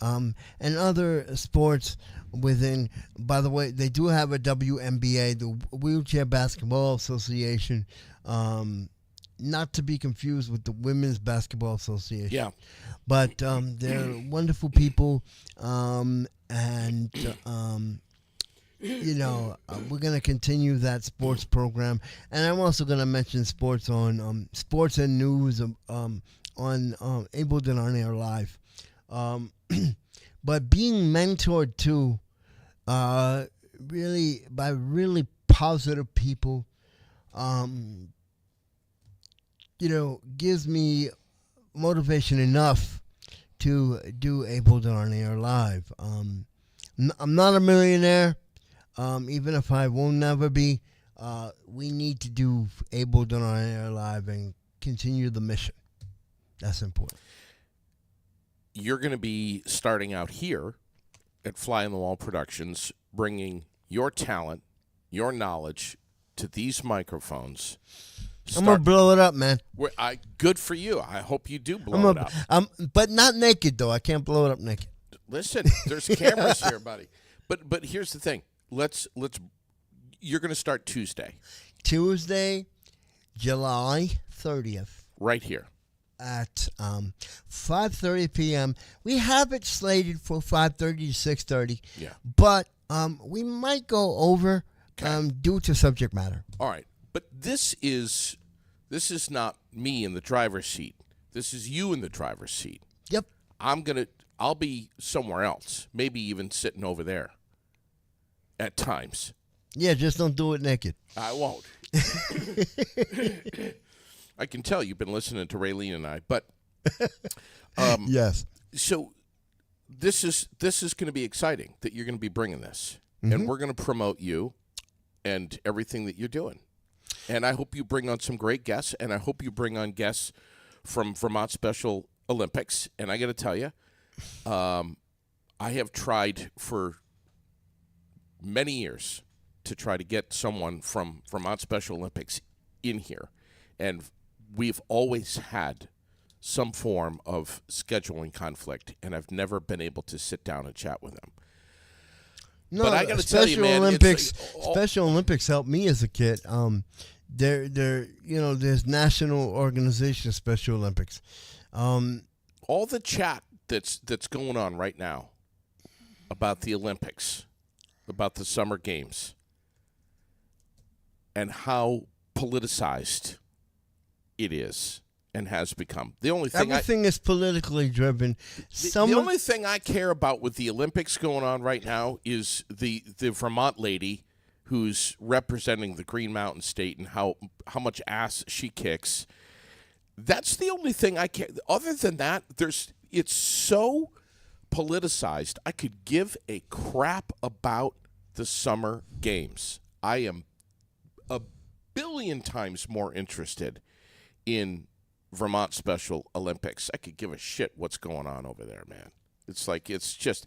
and other sports within. By the way, they do have a WNBA, the Wheelchair Basketball Association, not to be confused with the Women's Basketball Association. Yeah. But they're wonderful people, and we're going to continue that sports program. And I'm also going to mention sports on sports and news on Ableton On Air Live. But being mentored too, really by really positive people, gives me motivation enough to do Ableton On Air Live. I'm not a millionaire, even if I will never be. We need to do Ableton On Air Live and continue the mission. That's important. You're going to be starting out here at Fly on the Wall Productions, bringing your talent, your knowledge to these microphones. I'm going to blow it up, man. Good for you. I hope you do blow it up. But not naked, though. I can't blow it up naked. Listen, there's cameras here, buddy. But here's the thing. You're going to start Tuesday. Tuesday, July 30th. Right here. At 5:30 p.m. We have it slated for 5:30 to 6:30. Yeah. But we might go over due to subject matter. All right. But this is not me in the driver's seat. This is you in the driver's seat. Yep. I'll be somewhere else, maybe even sitting over there at times. Yeah, just don't do it naked. I won't. I can tell you've been listening to Raylene and I, but yes. So this is going to be exciting that you're going to be bringing this, and we're going to promote you and everything that you're doing. And I hope you bring on some great guests, and I hope you bring on guests from Vermont Special Olympics. And I got to tell you, I have tried for many years to try to get someone from Vermont Special Olympics in here, and we've always had some form of scheduling conflict, and I've never been able to sit down and chat with them. No, but I got to tell you, man, Special Olympics helped me as a kid. There's national organization of Special Olympics. All the chat that's going on right now about the Olympics, about the Summer Games, and how politicized it is and has become. The only thing everything is politically driven. The only thing I care about with the Olympics going on right now is the Vermont lady who's representing the Green Mountain State and how much ass she kicks. That's the only thing I care. Other than that, it's so politicized. I could give a crap about the Summer Games. I am a billion times more interested in Vermont Special Olympics. I could give a shit what's going on over there, man. It's just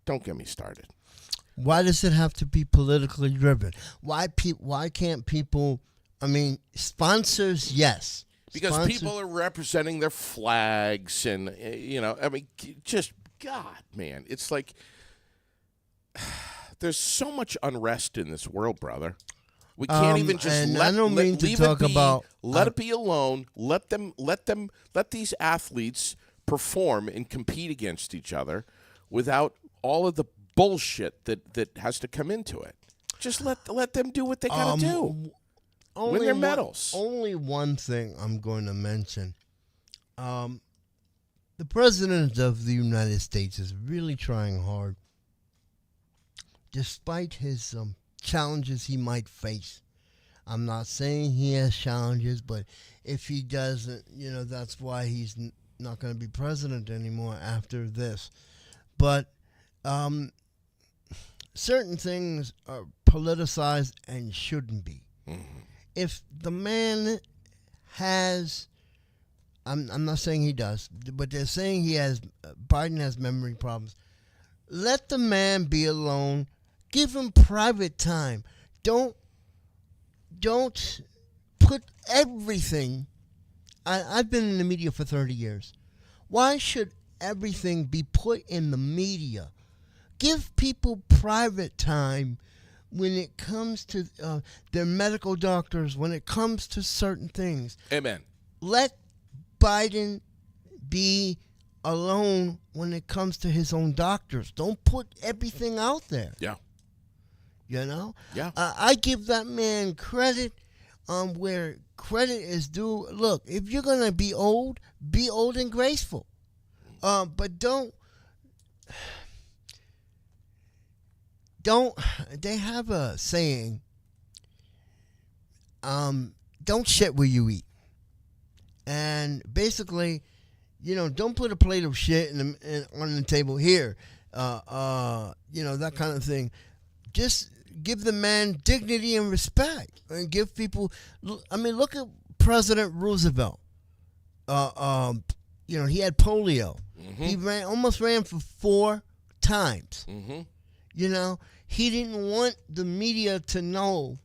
don't get me started. Why does it have to be politically driven? Why can't people, sponsors, yes. Because people are representing their flags and, just, God, man. It's like, there's so much unrest in this world, brother. We can't even just let it be alone. Let these athletes perform and compete against each other without all of the bullshit that has to come into it. Just let them do what they gotta do. Win their medals. Only one thing I'm going to mention. The President of the United States is really trying hard, despite his challenges he might face. I'm not saying he has challenges, but if he doesn't, that's why he's not going to be president anymore after this. But certain things are politicized and shouldn't be. Mm-hmm. If the man has, I'm not saying he does, but they're saying Biden has memory problems. Let the man be alone. Give him private time. Don't put everything. I've been in the media for 30 years. Why should everything be put in the media? Give people private time when it comes to their medical doctors, when it comes to certain things. Amen. Let Biden be alone when it comes to his own doctors. Don't put everything out there. Yeah. Yeah. I give that man credit where credit is due. Look, if you're going to be old and graceful. But don't, they have a saying, don't shit where you eat. And basically, don't put a plate of shit on the table here, that kind of thing. Just give the man dignity and respect, and give people. Look at President Roosevelt. He had polio. Mm-hmm. He almost ran for 4 times. Mm-hmm. He didn't want the media to know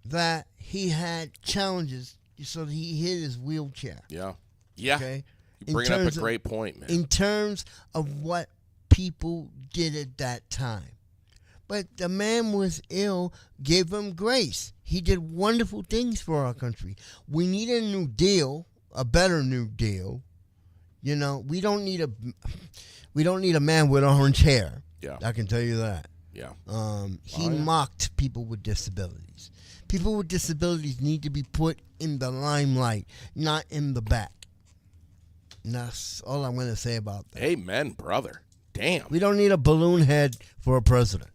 that he had challenges, so he hid his wheelchair. Yeah. Okay. You're bringing up a great point, man. In terms of what people did at that time. But the man was ill, gave him grace. He did wonderful things for our country. We need a new deal, a better new deal. We don't need a man with orange hair. Yeah. I can tell you that. Yeah. He mocked people with disabilities. People with disabilities need to be put in the limelight, not in the back. And that's all I'm going to say about that. Amen, brother. Damn. We don't need a balloon head for a president.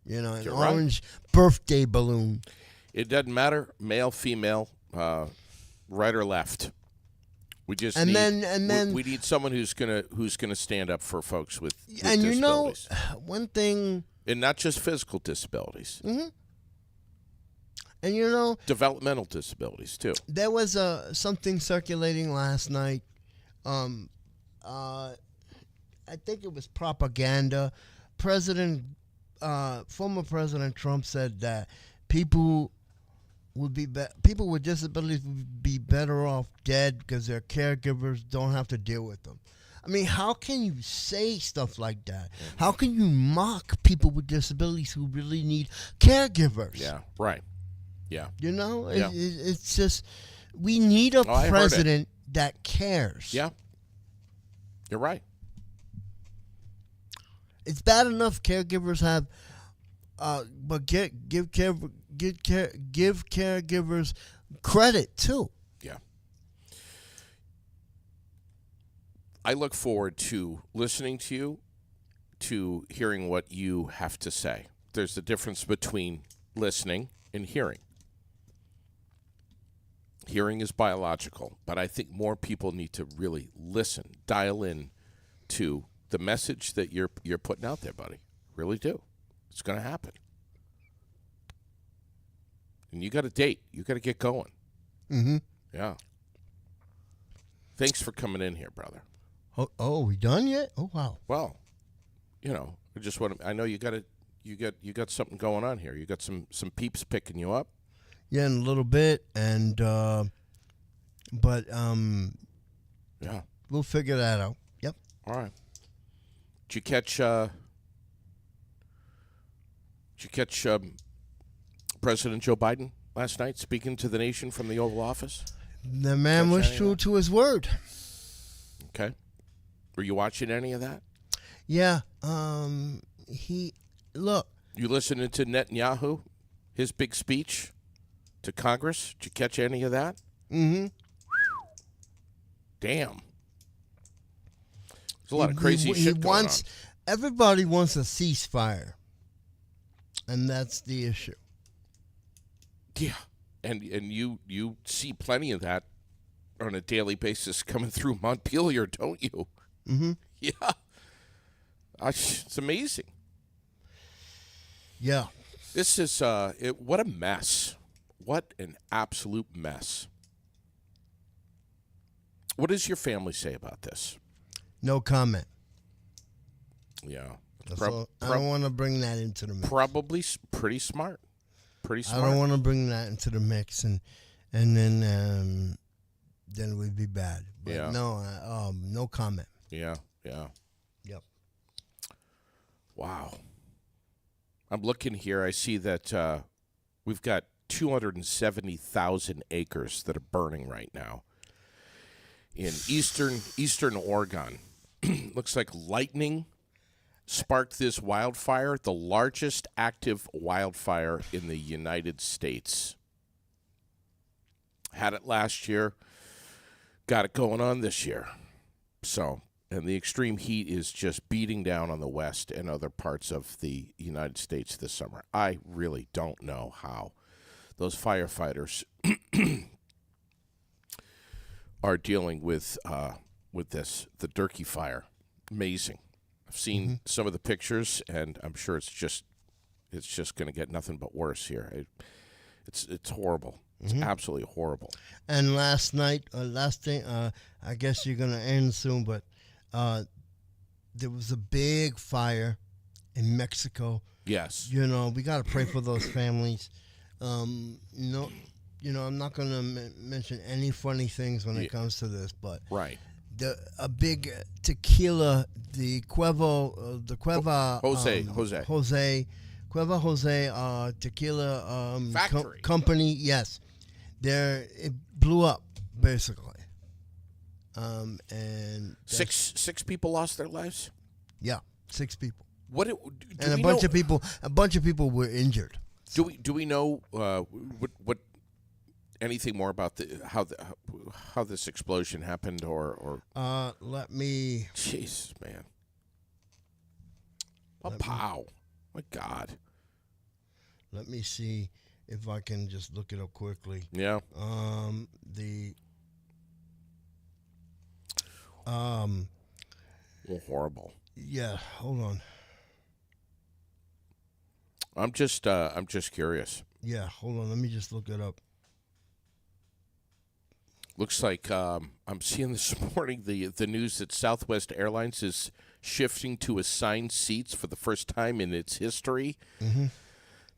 An You're orange birthday balloon. It doesn't matter, male, female, right or left. We just we need someone who's gonna stand up for folks with disabilities. One thing, and not just physical disabilities. Mm-hmm. And developmental disabilities too. There was something circulating last night. I think it was propaganda. Former President Trump said that people with disabilities would be better off dead because their caregivers don't have to deal with them. How can you say stuff like that? How can you mock people with disabilities who really need caregivers? Yeah, right. Yeah. It's just, we need a president that cares. Yeah. You're right. It's bad enough caregivers have, but give caregivers credit too. Yeah. I look forward to listening to you, to hearing what you have to say. There's a difference between listening and hearing. Hearing is biological, but I think more people need to really listen, dial in to the message that you're putting out there, buddy. Really do. It's going to happen. And you got a date. You got to get going. Mm-hmm. Yeah. Thanks for coming in here, brother. Oh, we done yet? Oh, wow. Well, I just want to. I know you got something going on here. You got some peeps picking you up. Yeah, in a little bit, and but yeah, we'll figure that out. Yep. All right. Did you catch President Joe Biden last night speaking to the nation from the Oval Office? The man was true to his word. Okay. Were you watching any of that? Yeah. Look. You listening to Netanyahu, his big speech to Congress? Did you catch any of that? Mm-hmm. Damn. There's a lot of crazy shit going on. Everybody wants a ceasefire, and that's the issue. Yeah, and you see plenty of that on a daily basis coming through Montpelier, don't you? Mm-hmm. Yeah. It's amazing. Yeah. This is what a mess. What an absolute mess. What does your family say about this? No comment. Yeah. I don't want to bring that into the mix. Probably pretty smart. Pretty smart. I don't want to bring that into the mix, and then it would be bad. But yeah. No comment. Yeah. Yep. Wow. I'm looking here. I see that we've got 270,000 acres that are burning right now in eastern Oregon. Looks like lightning sparked this wildfire, the largest active wildfire in the United States. Had it last year, got it going on this year. So, and the extreme heat is just beating down on the West and other parts of the United States this summer. I really don't know how those firefighters are dealing with this, the Durkee fire. Amazing. I've seen some of the pictures, and I'm sure it's just going to get nothing but worse here. It's horrible. It's absolutely horrible. And last thing, I guess you're going to end soon, but there was a big fire in Mexico. Yes. We got to pray for those families. No, I'm not going to mention any funny things when it comes to this, but right. A big tequila, the Cueva Jose tequila factory company. Yes, it blew up basically, and six people lost their lives. Yeah, 6 people. A bunch of people were injured. Do we know what anything more about how this explosion happened or let me Jesus, man. Pow. My God. Let me see if I can just look it up quickly. Yeah. Well, horrible. Yeah, hold on. I'm just curious. Yeah, hold on. Let me just look it up. Looks like I'm seeing this morning the news that Southwest Airlines is shifting to assigned seats for the first time in its history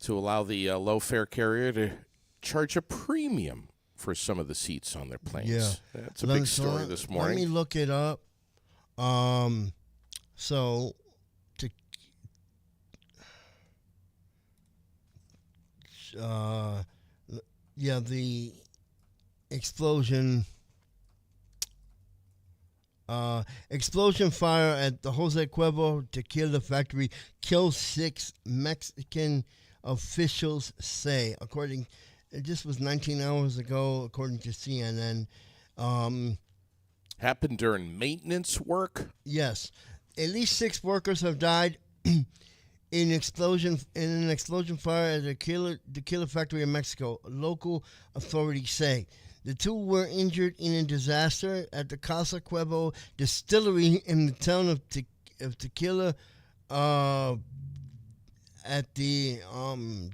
to allow the low-fare carrier to charge a premium for some of the seats on their planes. Yeah. That's a big story this morning. Let me look it up. The explosion fire at the Jose Cuervo Tequila Factory killed 6 Mexican officials say. This was 19 hours ago, according to CNN. Happened during maintenance work? Yes. At least 6 workers have died in an explosion fire at the tequila factory in Mexico, local authorities say. The 2 were injured in a disaster at the Casa Cuervo distillery in the town of Tequila at the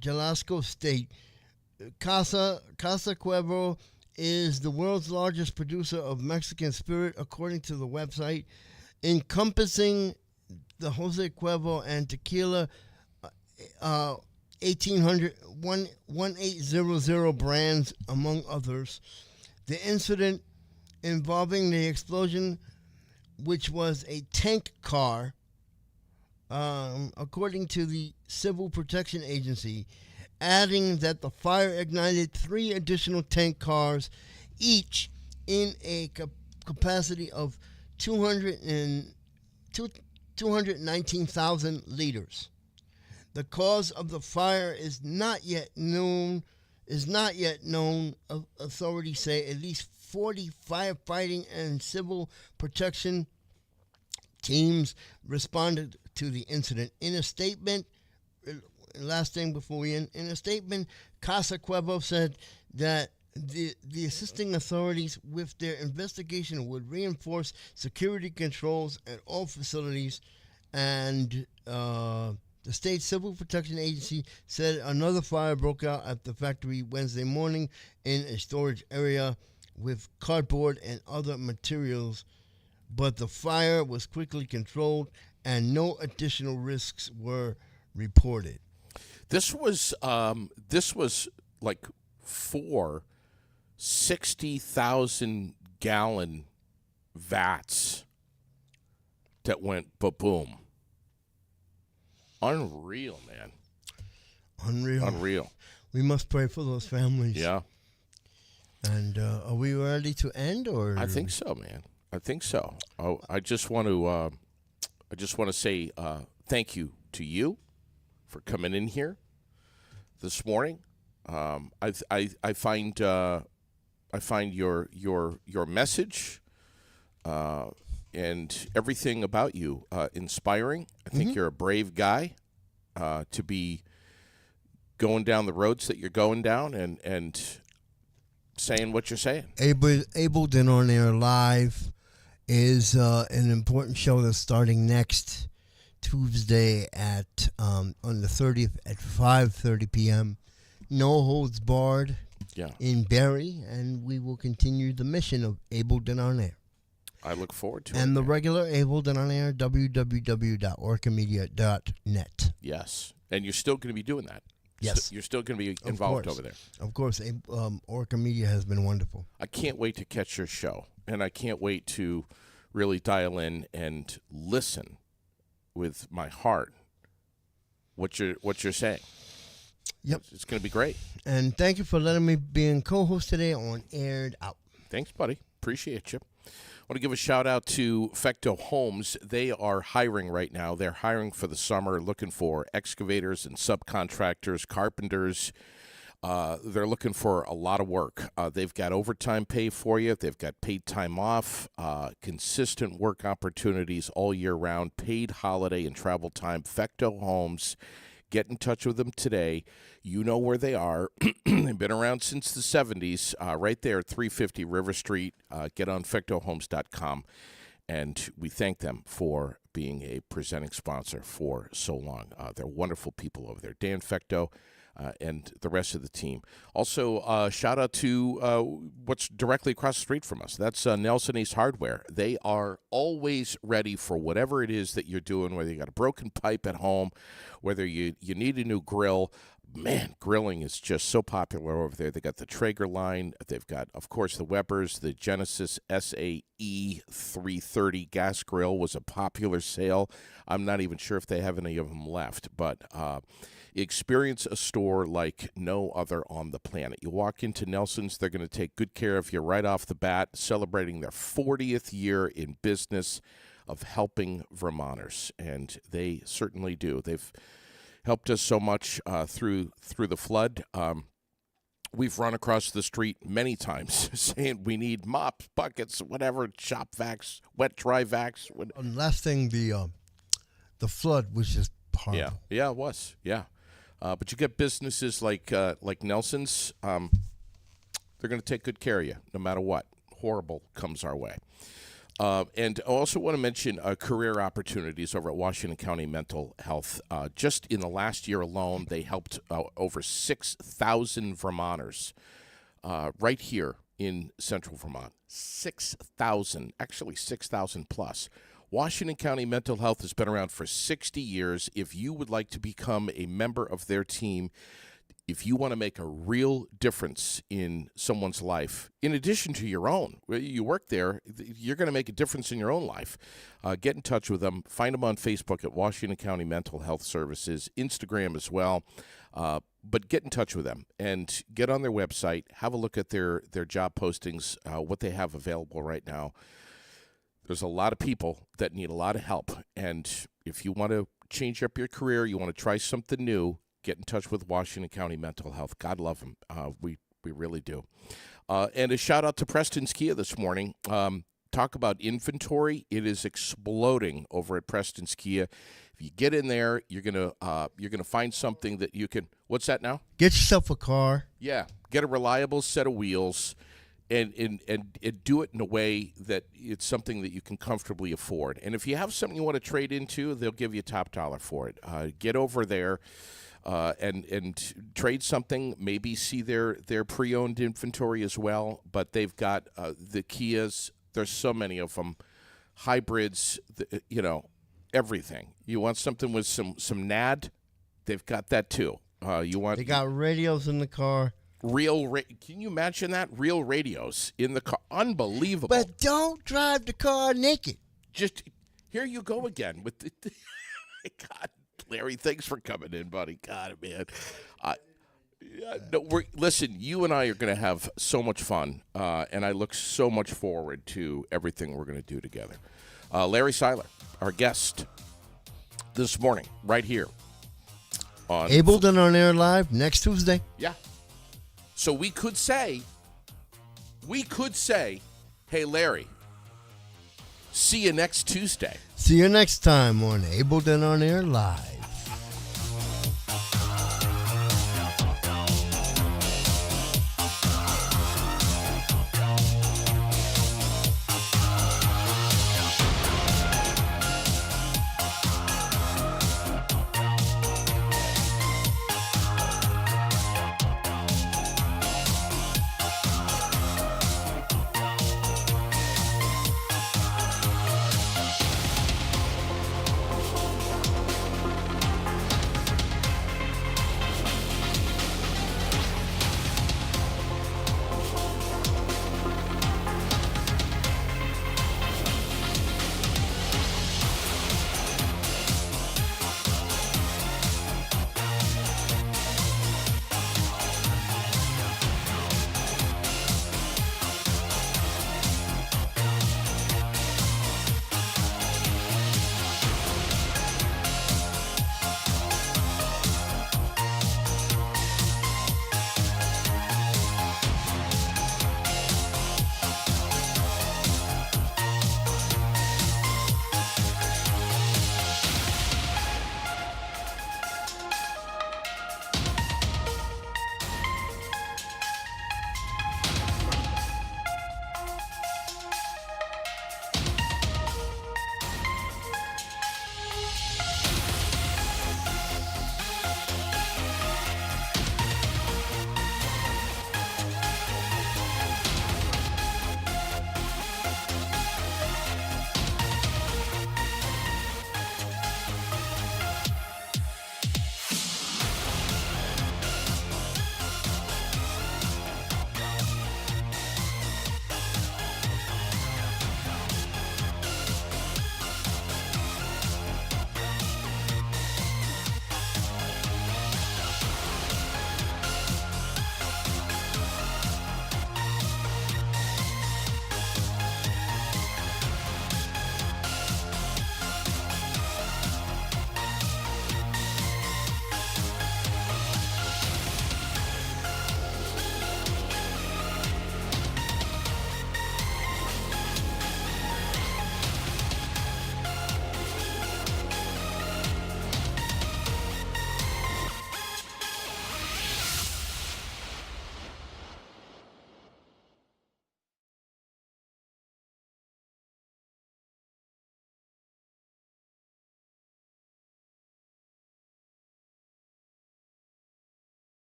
Jalisco state. Casa Cuervo is the world's largest producer of Mexican spirit, according to the website, encompassing the Jose Cuervo and Tequila 1800 brands, among others. The incident involving the explosion, which was a tank car, according to the Civil Protection Agency, adding that the fire ignited 3 additional tank cars, each in a capacity of 250 219,000 liters. The cause of the fire is not yet known. Authorities say at least 40 firefighting and civil protection teams responded to the incident. In a statement, last thing before we end, in a statement, Casa Cuervo said that the assisting authorities with their investigation would reinforce security controls at all facilities, and the state civil protection agency said another fire broke out at the factory Wednesday morning in a storage area with cardboard and other materials, but the fire was quickly controlled and no additional risks were reported. This was like 4 60,000-gallon vats that went ba-boom. Unreal, man. Unreal. We must pray for those families. Yeah. And are we ready to end, or? I think so, man. I think so. Oh, I just want to say thank you to you for coming in here this morning. I find your message and everything about you inspiring. I think you're a brave guy to be going down the roads that you're going down and saying what you're saying. Able Then On Air Live is an important show that's starting next Tuesday at on the 30th at 5:30 p.m. No Holds Barred in Barrie, and we will continue the mission of Able Then On Air. I look forward to it. And the regular Able Then On Air, www.orcamedia.net. Yes, and you're still going to be doing that. Yes. You're still going to be involved over there. Of course. Orca Media has been wonderful. I can't wait to catch your show, and I can't wait to really dial in and listen with my heart what you're saying. Yep. It's going to be great. And thank you for letting me be in co-host today on Aired Out. Thanks, buddy. Appreciate you. I want to give a shout-out to Fecto Homes. They are hiring right now. They're hiring for the summer, looking for excavators and subcontractors, carpenters. They're looking for a lot of work. They've got overtime pay for you. They've got paid time off, consistent work opportunities all year round, paid holiday and travel time. Fecto Homes. Get in touch with them today. You know where they are. They've been around since the 70s, right there at 350 River Street. Get on fectohomes.com. And we thank them for being a presenting sponsor for so long. They're wonderful people over there. Dan Fecto and the rest of the team. Also, shout out to what's directly across the street from us. That's Nelson Ace Hardware. They are always ready for whatever it is that you're doing, whether you got a broken pipe at home, whether you need a new grill. Man, grilling is just so popular over there. They got the Traeger line. They've got, of course, the Weber's. The Genesis SAE 330 gas grill was a popular sale. I'm not even sure if they have any of them left, but experience a store like no other on the planet. You walk into Nelson's, they're going to take good care of you right off the bat, celebrating their 40th year in business of helping Vermonters, and they certainly do. They've helped us so much through the flood. We've run across the street many times saying we need mops, buckets, whatever, shop vacs, wet, dry vacs. Last thing, the flood was just horrible. Yeah, it was. Yeah. But you get businesses like Nelson's, they're going to take good care of you no matter what horrible comes our way. And I also want to mention career opportunities over at Washington County Mental Health. Just in the last year alone, they helped over 6,000 Vermonters right here in central Vermont. 6,000, actually 6,000 plus. Washington County Mental Health has been around for 60 years. If you would like to become a member of their team, if you want to make a real difference in someone's life, in addition to your own, you work there, you're going to make a difference in your own life. Get in touch with them. Find them on Facebook at Washington County Mental Health Services, Instagram as well. But get in touch with them and get on their website. Have a look at their job postings, what they have available right now. There's a lot of people that need a lot of help. And if you want to change up your career, you want to try something new, get in touch with Washington County Mental Health. God love them. We really do. And a shout out to Preston's Kia this morning. Talk about inventory. It is exploding over at Preston's Kia. If you get in there, you're gonna find something that you can. What's that now? Get yourself a car. Yeah, get a reliable set of wheels, and do it in a way that it's something that you can comfortably afford. And if you have something you want to trade into, they'll give you top dollar for it. Get over there. And trade something, maybe see their pre-owned inventory as well. But they've got the Kias. There's so many of them, hybrids. Everything. You want something with some NAD? They've got that too. They got radios in the car. Can you imagine that? Real radios in the car. Unbelievable. But don't drive the car naked. Just here you go again with the God. Larry, thanks for coming in, buddy. God, man. Listen, you and I are going to have so much fun, and I look so much forward to everything we're going to do together. Larry Seiler, our guest this morning, right here. Ableton on Air Live next Tuesday. Yeah. So we could say, hey, Larry, see you next Tuesday. See you next time on Ableton on Air Live.